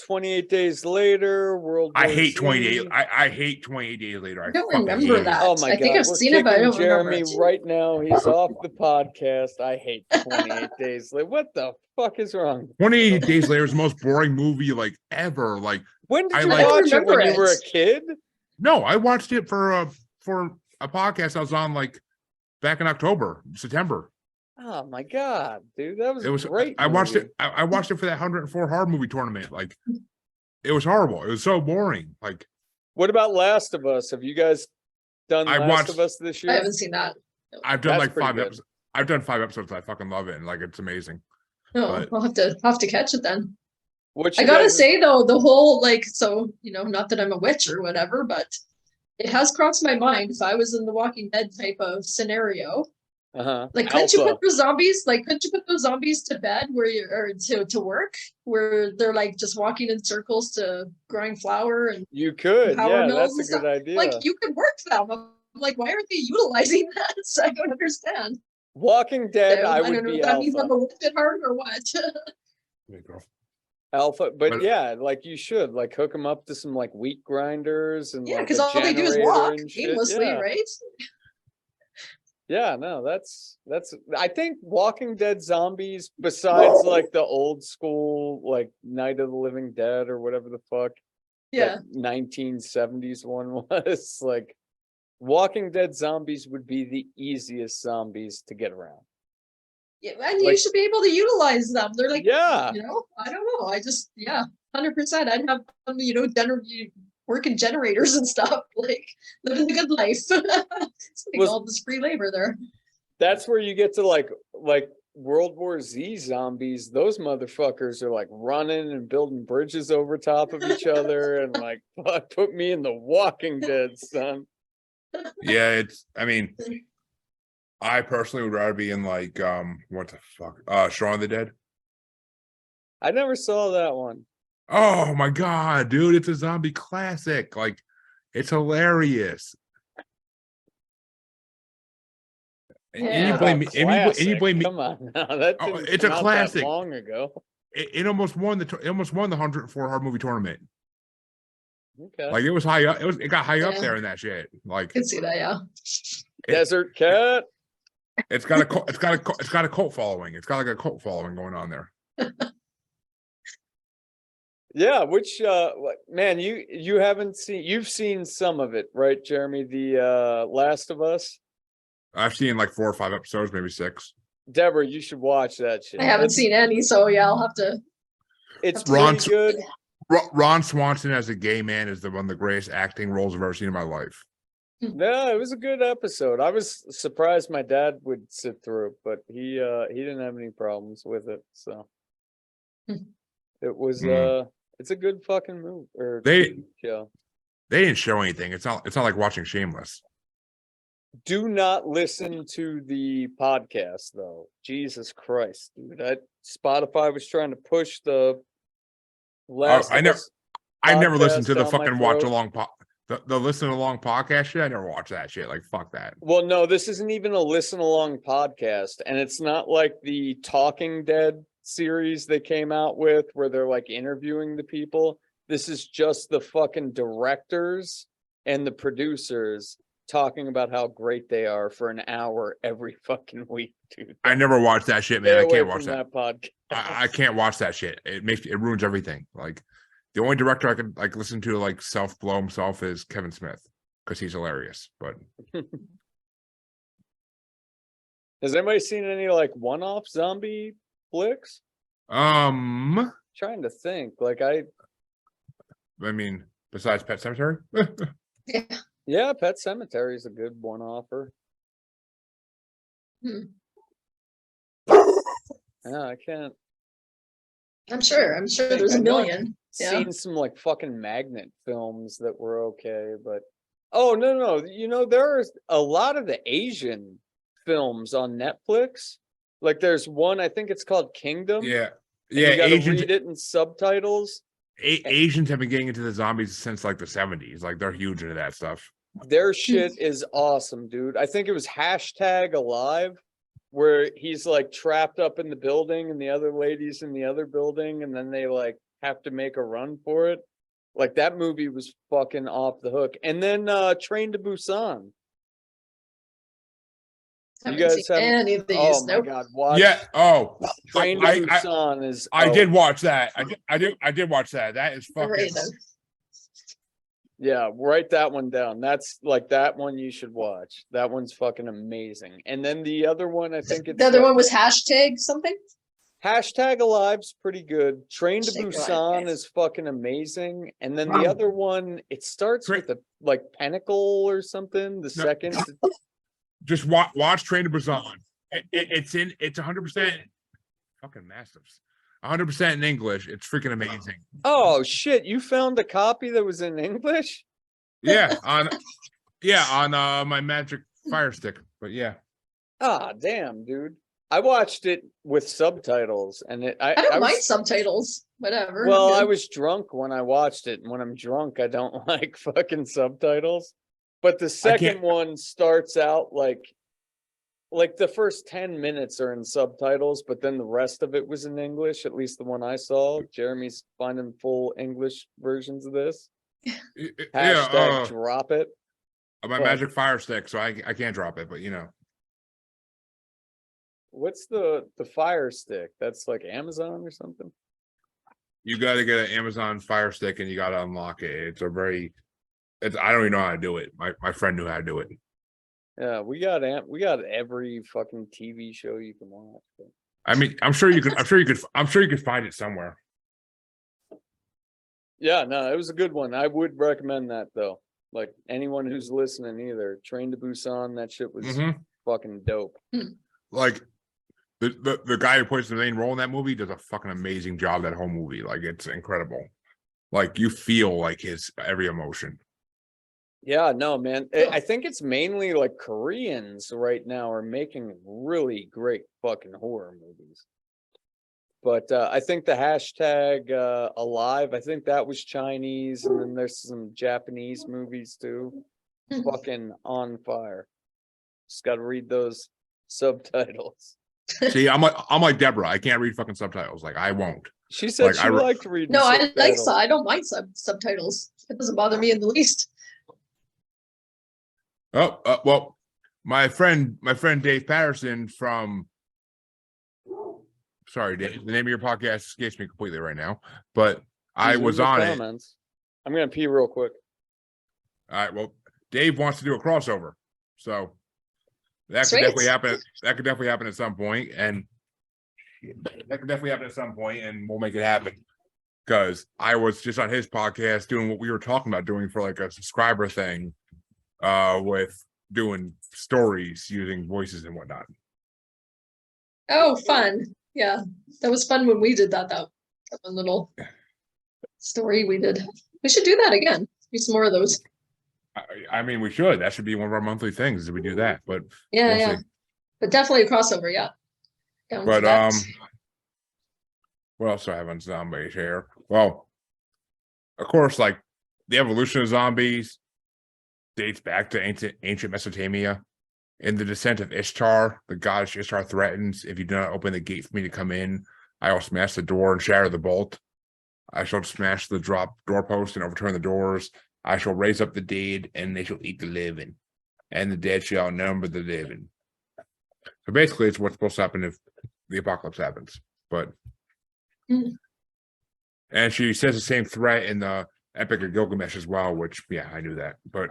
28 Days Later, World War I hate Z? 28. I hate 28 Days Later. I don't remember that. Oh my God. I think I've seen it, but I don't remember Jeremy it. right now. He's off the podcast. I hate 28 Days Later. What the fuck is wrong? 28 Days Later is the most boring movie like ever. Like, when did you watch it? When you were a kid? No, I watched it for a podcast I was on like back in September. Oh my God, dude, that was great. I watched it. I watched it for that 104 horror movie tournament. Like, it was horrible. It was so boring. Like, what about Last of Us? Have you guys done Last of Us this year? I haven't seen that. I've done like 5 episodes. I've done 5 episodes. I fucking love it, and like it's amazing. Oh, But I'll have to catch it then. What I you gotta guys? say though, the whole like, so not that I'm a witch or whatever, but it has crossed my mind if I was in the Walking Dead type of scenario. Like, couldn't you Alpha. put the zombies? Like, couldn't you put those zombies to bed where you or to work where they're like just walking in circles to grind flour and You could, power yeah, mills that's and a good stuff? Like, idea. you could work them. I'm like, why aren't they utilizing that? I don't understand. Walking Dead, I I would don't know be if that means I'm alpha. a witch at heart or what. Alpha, but But- yeah, like you should like hook them up to some like wheat grinders and Yeah, like because a all they do is generator walk and shit. aimlessly, Yeah. right? Yeah, no, that's I think Walking Dead zombies, besides like the old school like Night of the Living Dead or whatever the fuck Yeah. that 1970s one was, like Walking Dead zombies would be the easiest zombies to get around. Yeah, and you Like- should be able to utilize them. They're like, Yeah. I don't know. I just, 100%. I'd have them, working generators and stuff, like living the good life. It's like Was- all this free labor there. That's where you get to like World War Z zombies. Those motherfuckers are like running and building bridges over top of each other and like, fuck, put me in the Walking Dead, son. yeah, I mean, I personally would rather be in like what the fuck? Shaun of the Dead. I never saw that one. Oh my god, dude, it's a zombie classic. Like, it's hilarious. And Yeah. you blame me. And you blame me. Come on, now that Oh, didn't it's a come out that classic. long ago. It almost won the 104 hard movie tournament. Okay. Like, it was high up. It got high up Yeah. there in that shit. Like, I can see that, yeah. Desert Cat. it's got a cult following. It's got like a cult following going on there. Yeah, which man, you haven't seen, you've seen some of it, right, Jeremy? The Last of Us. I've seen like 4 or 5 episodes, maybe 6. Deborah, you should watch that shit. I haven't It's- seen any, so yeah, I'll have to. It's Ron- pretty good. Ron Swanson as a gay man is one of the greatest acting roles I've ever seen in my life. No, it was a good episode. I was surprised my dad would sit through it, but he didn't have any problems with it. So it was it's a good fucking movie or They- show. They didn't show anything. It's not like watching Shameless. Do not listen to the podcast though. Jesus Christ, dude. Spotify was trying to push the last. I never listened to the podcast down my fucking watch throat. along the listen along podcast shit. I never watched that shit. Like, fuck that. Well, no, this isn't even a listen along podcast, and it's not like the Talking Dead series they came out with where they're like interviewing the people. This is just the fucking directors and the producers talking about how great they are for an hour every fucking week, dude. I never watched that shit, man. Stay I away can't watch from that. podcast. I can't watch that shit. It ruins everything. Like, the only director I could like listen to like self blow himself is Kevin Smith because he's hilarious. But Has anybody seen any like one-off zombie flicks? Trying to think. Like I mean, besides Pet Cemetery, yeah, Pet Cemetery is a good one-offer. Hmm. Yeah, I can't. I'm sure there's I a know I've million. Yeah. Seen some like fucking Magnet films that were okay, but no. There are a lot of the Asian films on Netflix. Like there's one, I think it's called Kingdom. yeah, and yeah. you gotta Asians, read it in subtitles. Asians have been getting into the zombies since like the 70s. Like, they're huge into that stuff. Their shit is awesome, dude. I think it was #Alive, where he's like trapped up in the building and the other ladies in the other building, and then they like have to make a run for it. Like that movie was fucking off the hook. And then Train to Busan. Haven't guys seen haven't- any of these. Oh my Nope. god, watch Yeah. Oh, Train to I Busan is did watch that. I did watch that. That is All fucking. right, then. Yeah, write that one down. That's like that one you should watch. That one's fucking amazing. And then the other one, I think it's The other like- one was hashtag something. #Alive's pretty good. Train to Hashtag Alive, Busan yes. is fucking amazing. And then Wow. the other one, it starts Tra- with a like Pinnacle or something. The No. second, Just watch Train to Busan. It's 100%. fucking massives. 100% in English. It's freaking amazing. Oh shit! You found a copy that was in English? Yeah, on my Magic Fire Stick. But yeah. Ah, damn, dude. I watched it with subtitles, and I don't mind was, subtitles. Whatever. well, I Good. was drunk when I watched it, and when I'm drunk, I don't like fucking subtitles. But the second one starts out like the first 10 minutes are in subtitles, but then the rest of it was in English, at least the one I saw. Jeremy's finding full English versions of this. Hashtag drop it. My Magic Fire Stick, so I can't drop it, but What's the Fire Stick? That's like Amazon or something? You got to get an Amazon Fire Stick and you got to unlock it. I don't even know how to do it. My friend knew how to do it. Yeah, we got every fucking TV show you can watch. But... I mean, I'm sure you could find it somewhere. Yeah, no, it was a good one. I would recommend that though. Like anyone who's listening, either Train to Busan, that shit was fucking dope. Like the guy who plays the main role in that movie does a fucking amazing job. That whole movie, like it's incredible. Like you feel like his every emotion. Yeah, no, man. I think it's mainly like Koreans right now are making really great fucking horror movies. But I think the hashtag Alive, I think that was Chinese, and then there's some Japanese movies too. Fucking on fire. Just got to read those subtitles. See, I'm like Debra. I can't read fucking subtitles. Like I won't. She said she liked reading. No, I don't mind subtitles. It doesn't bother me in the least. Well, my friend Dave Patterson from, sorry, Dave, the name of your podcast escapes me completely right now, but I was on it. I'm gonna pee real quick. All right, well, Dave wants to do a crossover, so that could definitely happen. That could definitely happen at some point, and we'll make it happen. Because I was just on his podcast doing what we were talking about doing for like a subscriber thing. With doing stories using voices and whatnot. Oh, fun. Yeah, that was fun when we did that one little story we did. We should do that again. Do some more of those. I mean, we should. That should be one of our monthly things if we do that. But yeah. But definitely a crossover, yeah. But what else do I have on zombies here? Well, of course, like the evolution of zombies dates back to ancient Mesopotamia. In the descent of Ishtar, the goddess Ishtar threatens, if you do not open the gate for me to come in, I will smash the door and shatter the bolt. I shall smash the doorpost and overturn the doors. I shall raise up the dead, and they shall eat the living, and the dead shall number the living. So basically, it's what's supposed to happen if the apocalypse happens. But and she says the same threat in the Epic of Gilgamesh as well, which I knew that. But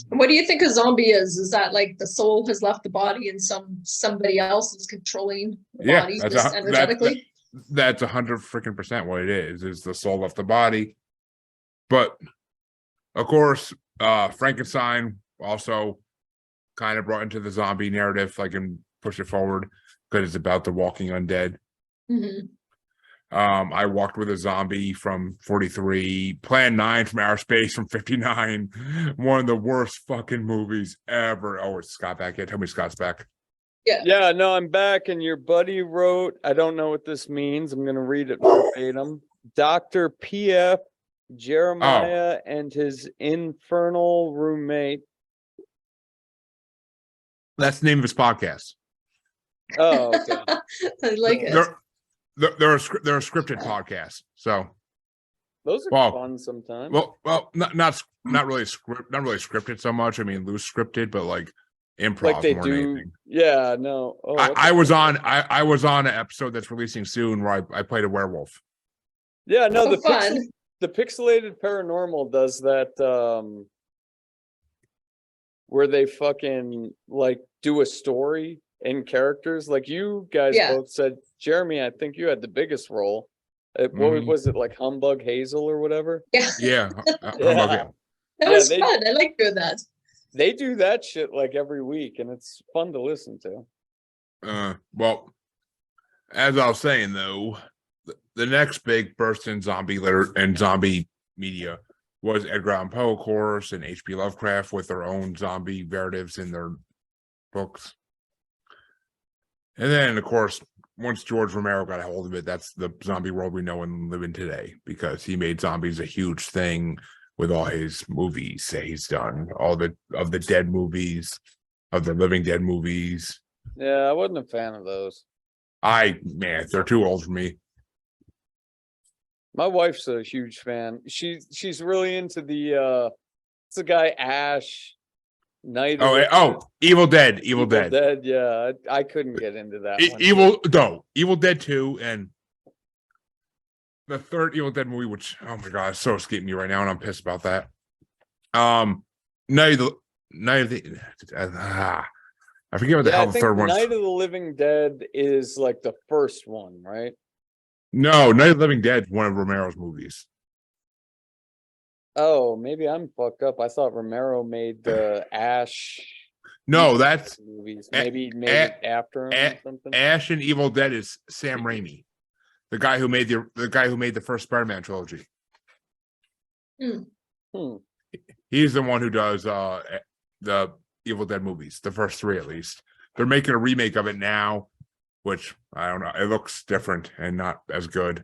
what do you think a zombie is? Is that like the soul has left the body and somebody else is controlling the body just energetically? That's 100% what it is the soul left the body. But of course, Frankenstein also kind of brought into the zombie narrative, like, and push it forward because it's about the walking undead. I walked with a zombie from 43, Plan 9 from Outer Space from 59. One of the worst fucking movies ever. Oh, it's Scott back yet? Tell me Scott's back. Yeah, no, I'm back. And your buddy wrote, I don't know what this means. I'm going to read it verbatim. Dr. P.F. Jeremiah and his infernal roommate. That's the name of his podcast. Oh, okay. I like it. They're a scripted podcast, so those are fun sometimes. Well, not really scripted so much. I mean, loose scripted, but like improv like they more do. than anything. Yeah, no. Oh, I was on an episode that's releasing soon where I played a werewolf. Yeah, no, the pixelated paranormal does that. Where they fucking like do a story in characters, like you guys both said. Jeremy, I think you had the biggest role. What was it, like Humbug Hazel or whatever? Yeah. Humbug. That was fun. I like doing that. They do that shit like every week, and it's fun to listen to. Well, As I was saying, though, the next big burst in zombie and zombie media was Edgar Allan Poe, of course, and H.P. Lovecraft with their own zombie narratives in their books. And then, of course, once George Romero got a hold of it, that's the zombie world we know and live in today, because he made zombies a huge thing with all his movies that he's done, all the dead movies, of the Living Dead movies. Yeah, I wasn't a fan of those. Man, they're too old for me. My wife's a huge fan. She's really into it's the guy Ash, Evil Dead. Yeah, I couldn't get into that one. Evil Dead 2 and the third Evil Dead movie, which, oh my god, it's so escaping me right now, and I'm pissed about that. Night of the I forget what the hell the third one. Night of the Living Dead is like the first one, right? No, Night of the Living Dead is one of Romero's movies. Oh, maybe I'm fucked up. I thought Romero made the Ash. No, that's movies. Maybe after him or something. Ash and Evil Dead is Sam Raimi, the guy who made the first Spider-Man trilogy. He's the one who does the Evil Dead movies, the first three at least. They're making a remake of it now, which I don't know. It looks different and not as good.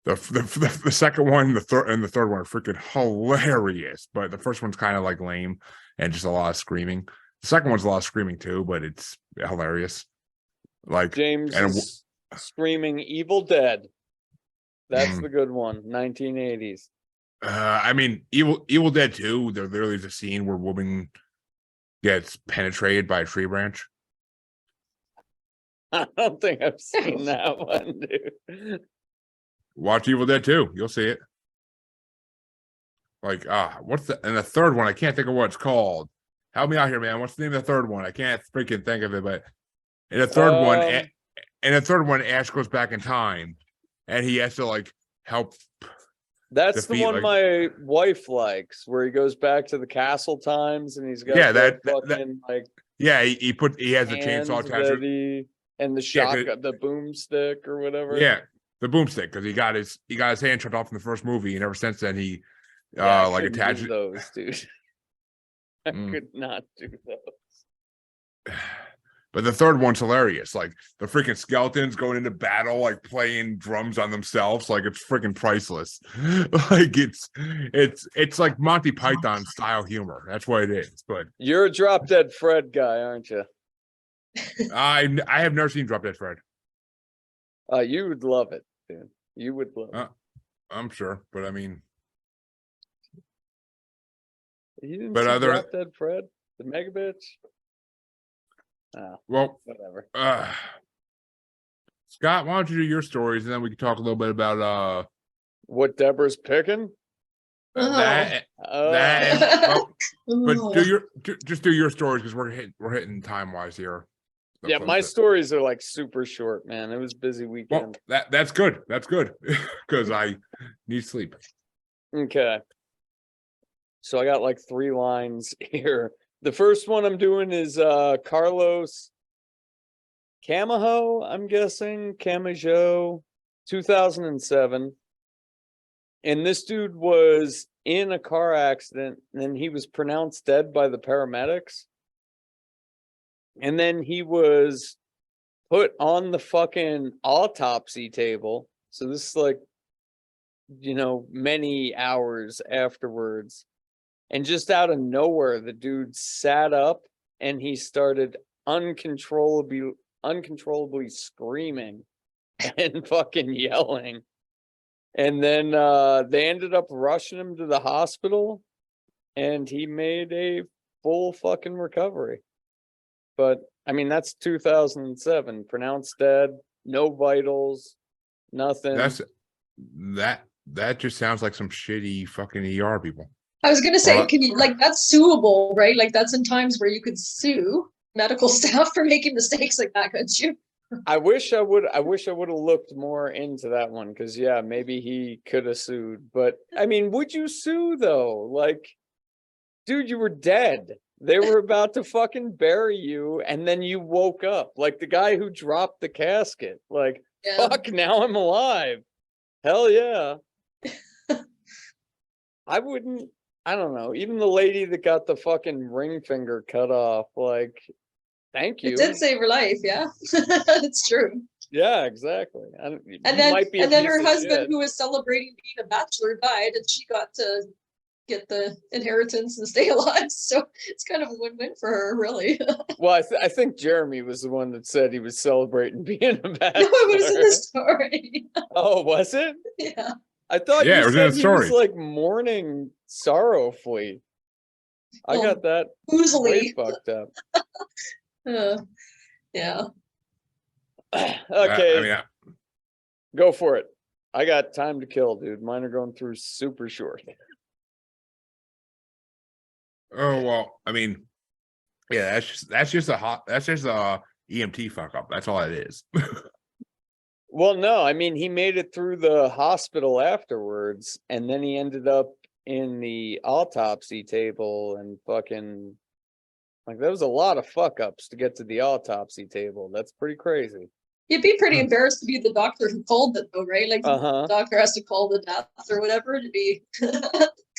The second one, the third one are freaking hilarious, but the first one's kind of like lame and just a lot of screaming. The second one's a lot of screaming too, but it's hilarious. Like James is screaming Evil Dead. That's the good one, 1980s. I mean, Evil Dead 2, there literally is a scene where a woman gets penetrated by a tree branch. I don't think I've seen that one, dude. Watch Evil Dead 2, you'll see it. Like, and the third one, I can't think of what it's called. Help me out here, man. What's the name of the third one? I can't freaking think of it, but in the third one, Ash goes back in time and he has to like help. That's the one my wife likes, where he goes back to the castle times and he's got he has the chainsaw attachment and the shotgun, the boomstick or whatever. Yeah, the boomstick, because he got his hand chopped off in the first movie, and ever since then he attached those, dude. I could not do those. But the third one's hilarious. Like the freaking skeletons going into battle, like playing drums on themselves. Like it's freaking priceless. Like it's like Monty Python style humor. That's what it is. But you're a Drop Dead Fred guy, aren't you? I have never seen Drop Dead Fred. You would love it, dude. You would love it. I'm sure, but I mean, you didn't see Drop Dead Fred, the Mega Bitch. Well, whatever. Scott, why don't you do your stories, and then we can talk a little bit about what Debra's picking. But do your stories, because we're hitting time wise here. Yeah, my stories are like super short, man. It was a busy weekend. Well, that's good. That's good, because I need sleep. Okay. So I got like 3 lines here. The first one I'm doing is Carlos Camajo, I'm guessing. Camajo, 2007. And this dude was in a car accident, and he was pronounced dead by the paramedics. And then he was put on the fucking autopsy table. So this is like, many hours afterwards. And just out of nowhere, the dude sat up and he started uncontrollably screaming and fucking yelling. And then they ended up rushing him to the hospital, and he made a full fucking recovery. But I mean, that's 2007, pronounced dead, no vitals, nothing. That just sounds like some shitty fucking ER people. I was gonna say, can you that's suable, right? Like that's in times where you could sue medical staff for making mistakes like that, couldn't you? I wish I would have looked more into that one, because maybe he could have sued. But I mean, would you sue though? Like, dude, you were dead. They were about to fucking bury you, and then you woke up. Like the guy who dropped the casket. Like, Yeah. Fuck, now I'm alive. Hell yeah. I wouldn't, I don't know. Even the lady that got the fucking ring finger cut off, like, thank It you. did save her life, yeah. It's true. Yeah, exactly. And you then might be a and then piece her of husband, shit. who was celebrating being a bachelor, died, and she got to get the inheritance and stay alive. So it's kind of a win-win for her, really. Well, I think Jeremy was the one that said he was celebrating being a No, bachelor. it was in the story. Oh, was it? Yeah. I thought Yeah, you it was in said the he was story. like mourning sorrowfully. I Well, got that way Oozily. fucked up. Yeah. I Okay, mean, go for it. I got time to kill, dude. Mine are going through super short. oh well. I mean, yeah, that's just a EMT fuck up. That's all it is. Well, no, I mean, he made it through the hospital afterwards, and then he ended up in the autopsy table and fucking, like, there was a lot of fuck ups to get to the autopsy table. That's pretty crazy. You'd be pretty embarrassed to be the doctor who called it, though, right? Like, Uh-huh. the doctor has to call the death or whatever to be.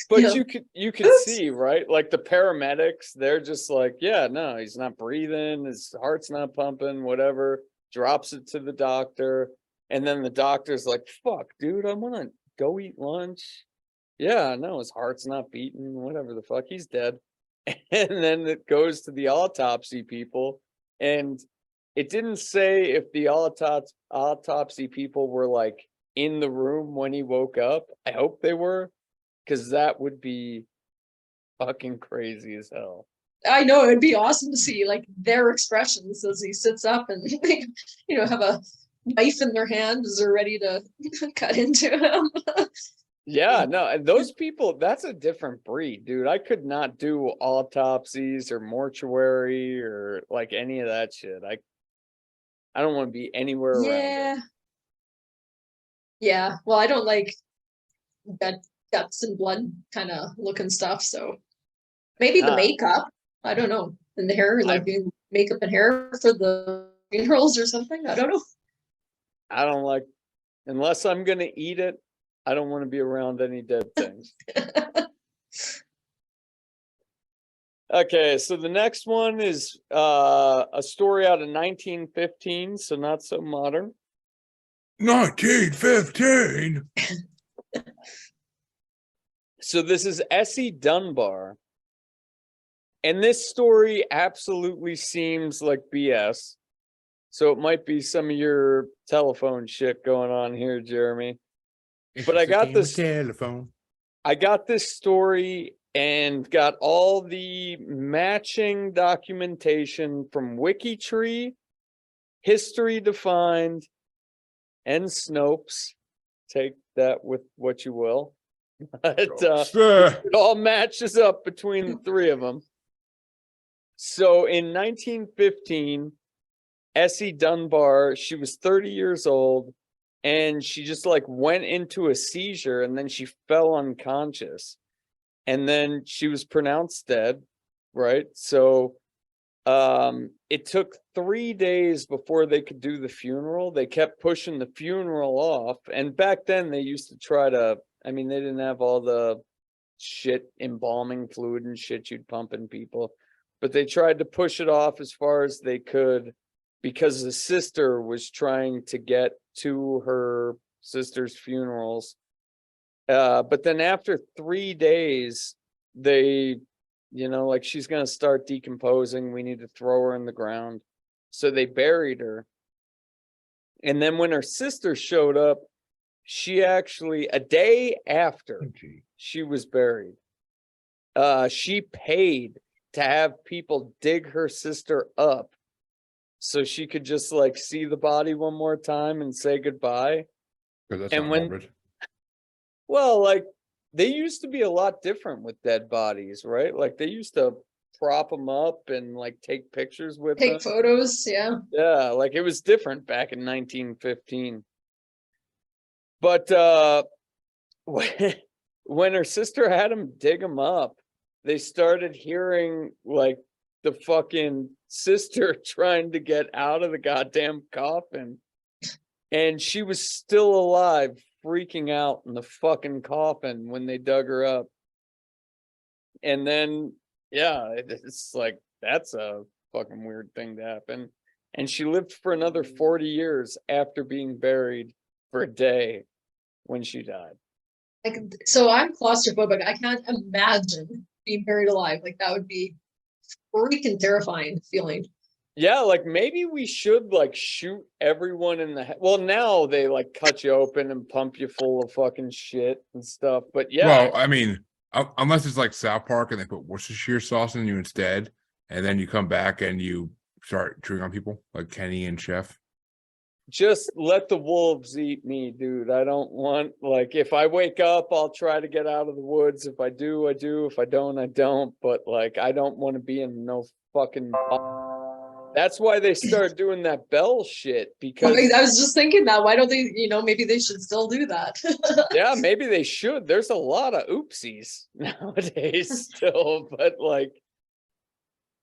But Yeah. you could Oops. see, right? Like the paramedics, they're just like, yeah, no, he's not breathing, his heart's not pumping, whatever. Drops it to the doctor, and then the doctor's like, fuck, dude, I want to go eat lunch. Yeah, no, his heart's not beating, whatever the fuck, he's dead. And then it goes to the autopsy people, and it didn't say if the autopsy people were like in the room when he woke up. I hope they were, because that would be fucking crazy as hell. I know it'd be awesome to see like their expressions as he sits up and they, have a knife in their hand as they're ready to cut into him. Yeah, no, and those people, that's a different breed, dude. I could not do autopsies or mortuary or like any of that shit. I don't want to be anywhere around Yeah. it. Yeah. Well, I don't like guts and blood kind of looking stuff. So maybe the makeup. I don't know. And the hair, like doing makeup and hair for the funerals or something. I don't know. I don't like, unless I'm gonna eat it, I don't want to be around any dead things. Okay, so the next one is a story out of 1915, so not so modern. 1915. So this is Essie Dunbar. And this story absolutely seems like BS. So it might be some of your telephone shit going on here, Jeremy. But I got this telephone. I got this story and got all the matching documentation from WikiTree, History Defined, and Snopes. Take that with what you will. But it all matches up between the three of them. So in 1915, Essie Dunbar, she was 30 years old, and she just like went into a seizure, and then she fell unconscious, and then she was pronounced dead, right? So it took 3 days before they could do the funeral. They kept pushing the funeral off, and back then they used to try to, I mean, they didn't have all the shit, embalming fluid and shit you'd pump in people, but they tried to push it off as far as they could, because the sister was trying to get to her sister's funerals. But then after 3 days, they, like, she's going to start decomposing. We need to throw her in the ground. So they buried her. And then when her sister showed up, she actually, a day after she was buried, she paid to have people dig her sister up so she could just like see the body one more time and say goodbye. And well, like, they used to be a lot different with dead bodies, right? Like they used to prop them up and like take pictures with them. Take photos, yeah. Yeah, like it was different back in 1915. But when her sister had him dig him up, they started hearing like the fucking sister trying to get out of the goddamn coffin. And she was still alive, freaking out in the fucking coffin when they dug her up. And then, yeah, it's like, that's a fucking weird thing to happen. And she lived for another 40 years after being buried for a day when she died. Like, so I'm claustrophobic. I can't imagine being buried alive. Like, that would be freaking terrifying feeling. Yeah, like maybe we should like shoot everyone in the head. Well, now they like cut you open and pump you full of fucking shit and stuff. But yeah, Well, I mean, unless it's like South Park and they put Worcestershire sauce in you instead, and then you come back and you start chewing on people like Kenny and Chef. just let the wolves eat me, dude. I don't want, like, if I wake up, I'll try to get out of the woods. If I do, I do. If I don't, I don't. But like, I don't want to be in no fucking. That's why they start doing that bell shit, because I was just thinking that. Why don't they, maybe they should still do that. yeah, maybe they should. There's a lot of oopsies nowadays still, but like,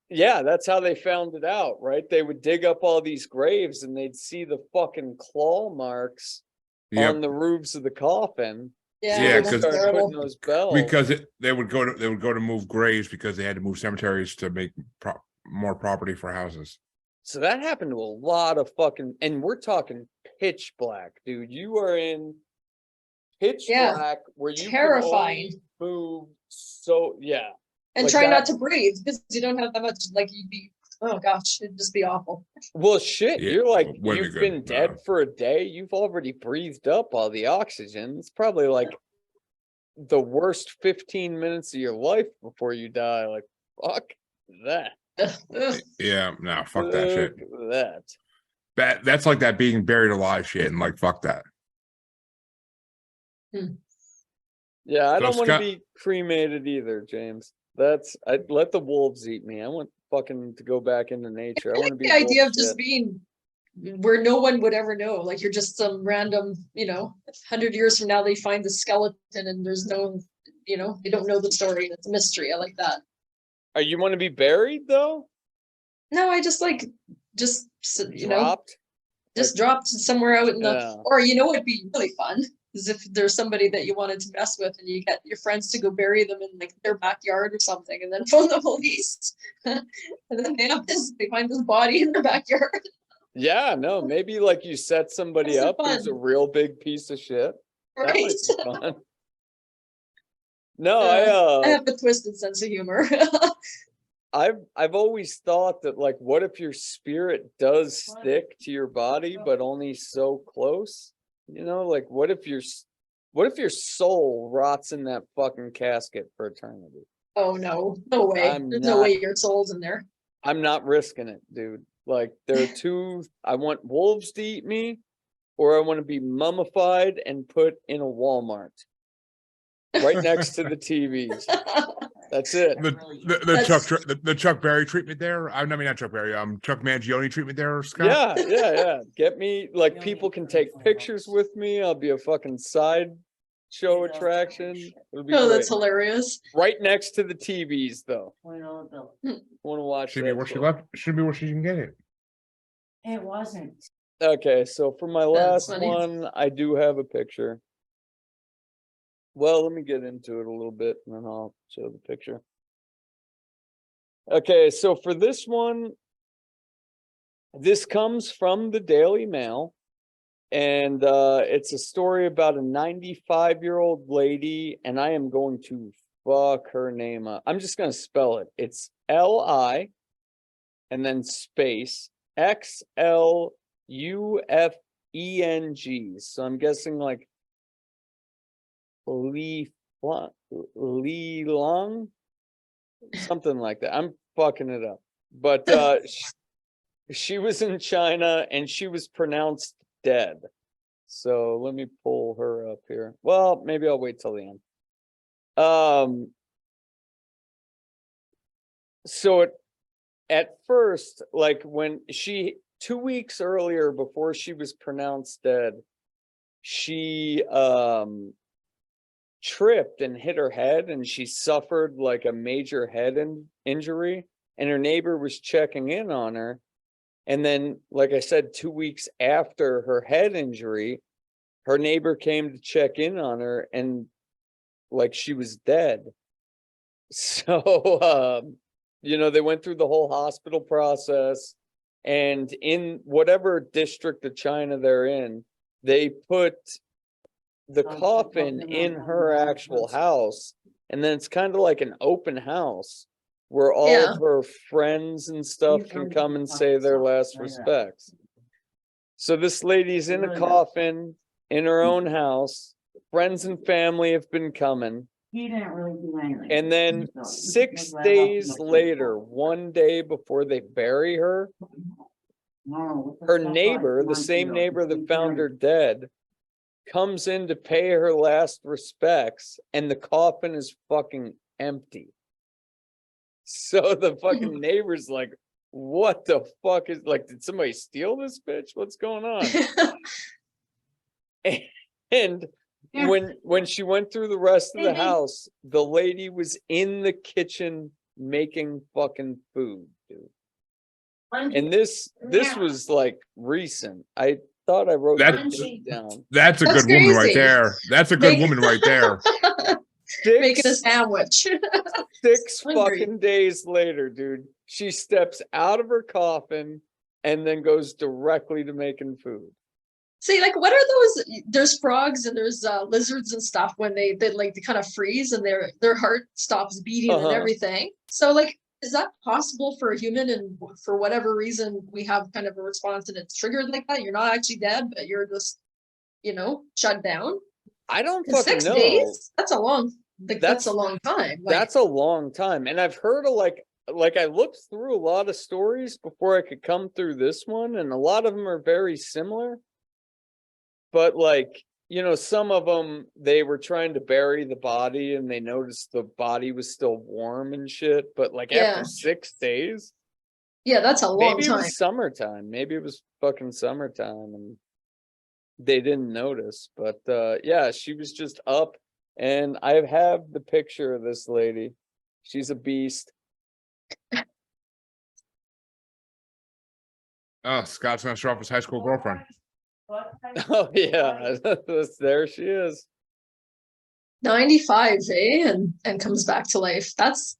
yeah, that's how they found it out, right? They would dig up all these graves and they'd see the fucking claw marks on the roofs of the coffin. Yeah, that's because Start terrible. putting those bells. because they would go to move graves because they had to move cemeteries to make more property for houses. So that happened to a lot of fucking, and we're talking pitch black, dude. You are in pitch black where you Terrifying. can only move. So yeah, And like try that. not to breathe because you don't have that much. Like, you'd be, oh gosh, it'd just be awful. Well, shit, Yeah, you're like, wouldn't be you've good, been no. dead for a day. You've already breathed up all the oxygen. It's probably like the worst 15 minutes of your life before you die. Like, fuck that. Ugh. Yeah, no, fuck that shit. That. That's like that being buried alive shit, and like fuck that. Yeah, I So don't want to Scott- be cremated either, James. I let the wolves eat me. I want fucking to go back into nature. I want to be The idea of wolf just shit. being where no one would ever know. Like, you're just some random, 100 years from now, they find the skeleton and there's no, they don't know the story. It's a mystery. I like that. You want to be buried though? No, I just Dropped? just dropped somewhere out in the, Yeah. or what'd be really fun is if there's somebody that you wanted to mess with and you get your friends to go bury them in like their backyard or something and then phone the police. And then they find this body in their backyard. Yeah, no, maybe like you set somebody That's up who's a fun. real big piece of shit. That Right. might be fun. No, I have a twisted sense of humor. I've always thought that, like, what if your spirit does stick to your body, but only so close? Like, what if your soul rots in that fucking casket for eternity? Oh no, no way. There's no way your soul's in there. I'm not risking it, dude. Like, there are two. I want wolves to eat me, or I want to be mummified and put in a Walmart right next to the TVs. That's it. The Chuck Berry treatment there. I mean, not Chuck Berry. Chuck Mangione treatment there, Scott. Yeah. Get me, like, people can take pictures with me. I'll be a fucking side show attraction. It'll be Oh, great. that's hilarious. Right next to the TVs, though. Want to watch? Should be where she left. Should be where she can get it. It wasn't. Okay, so for my last funny. one, I do have a picture. Well, let me get into it a little bit and then I'll show the picture. Okay, so for this one, this comes from the Daily Mail, and it's a story about a 95-year-old lady, and I am going to fuck her name up. I'm just going to spell it. It's L-I and then space X-L-U-F-E-N-G. So I'm guessing like Li Long, something like that. I'm fucking it up, but she was in China and she was pronounced dead. So let me pull her up here. Well, maybe I'll wait till the end. So at first, like, when 2 weeks earlier, before she was pronounced dead, she tripped and hit her head and she suffered like a major head injury, and her neighbor was checking in on her, And then, like I said, 2 weeks after her head injury, her neighbor came to check in on her and like she was dead. So, they went through the whole hospital process, and in whatever district of China they're in, they put the coffin in her actual house. And then it's kind of like an open house where all of her friends and stuff can come and say their last respects. So this lady's in a coffin in her own house. Friends and family have been coming. He didn't really do anything. And then 6 days later, one day before they bury her, her neighbor, the same neighbor that found her dead, comes in to pay her last respects, and the coffin is fucking empty. So the fucking neighbor's like, what the fuck is, like, did somebody steal this bitch? What's going on? And when she went through the rest of the house, the lady was in the kitchen making fucking food, dude. And this was like recent. I thought I wrote that down. That's a good woman right there. That's a good woman right there. Making a sandwich. 6 fucking days later, dude, she steps out of her coffin and then goes directly to making food. See, like, what are those? There's frogs and there's lizards and stuff when they kind of freeze and their heart stops beating and everything. So, like, is that possible for a human? And for whatever reason, we have kind of a response and it's triggered like that. You're not actually dead, but you're just, shut down. I don't fucking 6 know. days? That's a long. That's a long time. That's a long time, and I've heard of like I looked through a lot of stories before I could come through this one, and a lot of them are very similar. But like, some of them, they were trying to bury the body and they noticed the body was still warm and shit. But like after 6 days, that's a long time. Maybe it was summertime. Maybe it was fucking summertime and they didn't notice. But she was just up, and I have the picture of this lady. She's a beast. Oh, Scott's gonna show off his high school girlfriend. Oh yeah, there she is. 95, and comes back to life. That's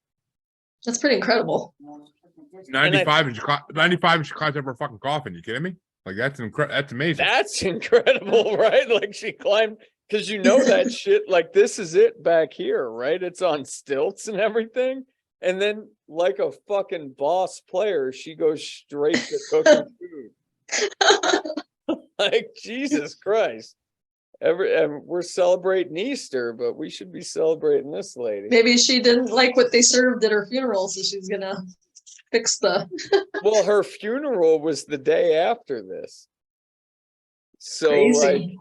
pretty incredible. 95 and she climbs up her fucking coffin. You kidding me? Like that's amazing. That's incredible, right? Like she climbed, because that shit. Like this is it back here, right? It's on stilts and everything, and then like a fucking boss player, she goes straight to cooking food. Like Jesus Christ. And we're celebrating Easter, but we should be celebrating this lady. Maybe she didn't like what they served at her funeral, so she's gonna fix the Well, her funeral was the day after this. So crazy.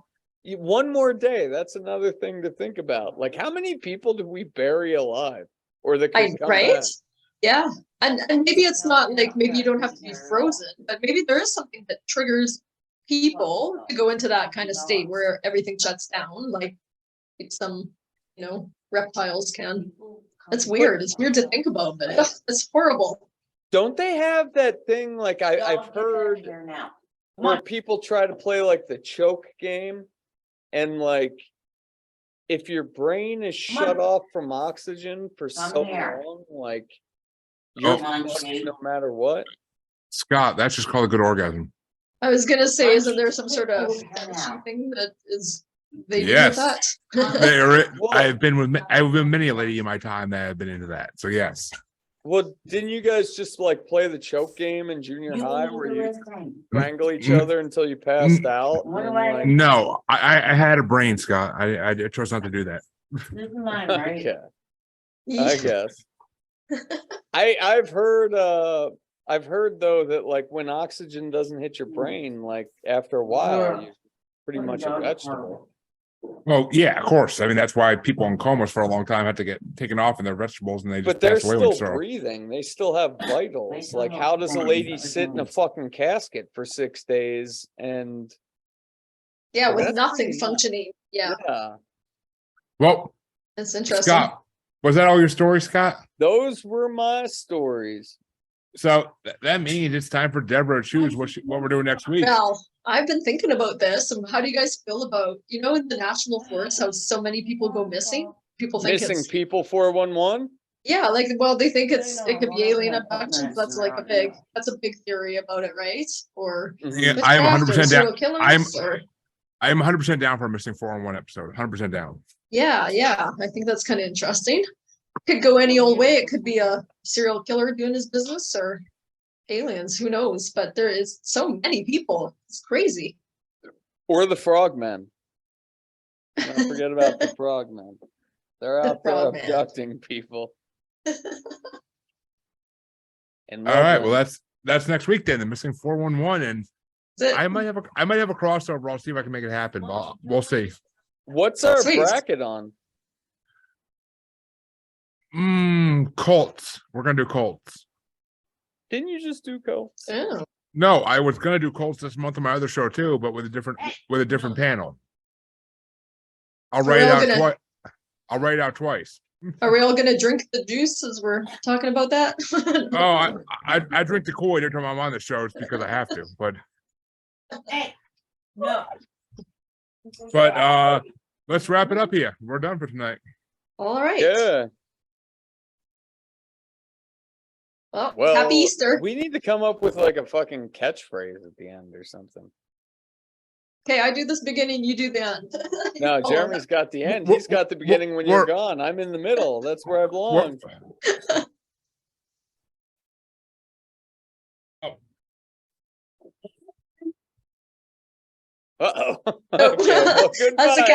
Like one more day, that's another thing to think about. Like how many people do we bury alive? Or that can come right? back? Yeah. And maybe it's not like, maybe you don't have to be frozen, but maybe there is something that triggers people to go into that kind of state where everything shuts down, like some reptiles can. That's weird. It's weird to think about, but it's horrible. Don't they have that thing like I've heard where people try to play like the choke game, and like if your brain is shut off from oxygen for so long, like you're fucked no matter what? Scott, that's just called a good orgasm. I was gonna say, isn't there some sort of thing that is they do with that? I've been with many a lady in my time that have been into that. So yes. Well, didn't you guys just like play the choke game in junior high where you strangle each other until you passed out? No, I had a brain, Scott. I chose not to do that. This is mine, right? Okay. I guess. I've heard though that like when oxygen doesn't hit your brain, like after a while, you're pretty much a vegetable. Well, yeah, of course. I mean, that's why people in comas for a long time have to get taken off in their vegetables, and they just but they're pass away still breathing. They still have vitals. Like, how does a lady sit in a fucking casket for 6 days and with nothing functioning? Yeah. Well, that's interesting. Scott, was that all your stories, Scott? Those were my stories. So that means it's time for Deborah to choose what we're doing next week. Well, I've been thinking about this, and how do you guys feel about, in the national forest, how so many people go missing? People think Missing it's, people 411. yeah, like, well, they think it could be alien abductions. That's like that's a big theory about it, right? Or Yeah, Mhm. I am witchcraft or 100% down. serial killers, I am 100% down for a missing 411 episode. 100% down. yeah, I think that's kind of interesting. Could go any old way. It could be a serial killer doing his business or aliens, who knows? But there is so many people. It's crazy. Or the frogmen. Don't forget about the frogmen. They're The out there frogmen. abducting people. And All right. Well, Loveland. that's next week then. The missing 411, and That's it. I might have a crossover. I'll see if I can make it happen. But we'll see. What's our Sweet. bracket on? Cults. We're gonna do cults. Didn't you just do cults? Oh, No, I was gonna do cults this month on my other show too, but with a different panel. I'll So write we're it all out gonna- twice. I'll write it out twice. are we all gonna drink the juice as we're talking about that? Oh, I drink the Kool-Aid every time I'm on the show. It's because I have to. But Hey, no. let's wrap it up here. We're done for tonight. All right. Yeah. Well, happy Easter. We need to come up with like a fucking catchphrase at the end or something. Okay, I do this beginning, you do the end. No, Oh, Jeremy's got the end. We're- He's got the beginning when you're we're- gone. I'm in the middle. That's where I belong. Uh-oh. Nope. Okay, well, That's a goodbye, everybody.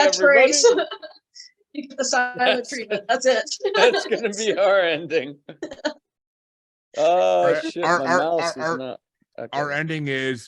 catchphrase. You get the silent That's- treatment. That's it. That's gonna be our ending. Oh Our- shit, our- my our- mouse our- is not. Okay. Our ending is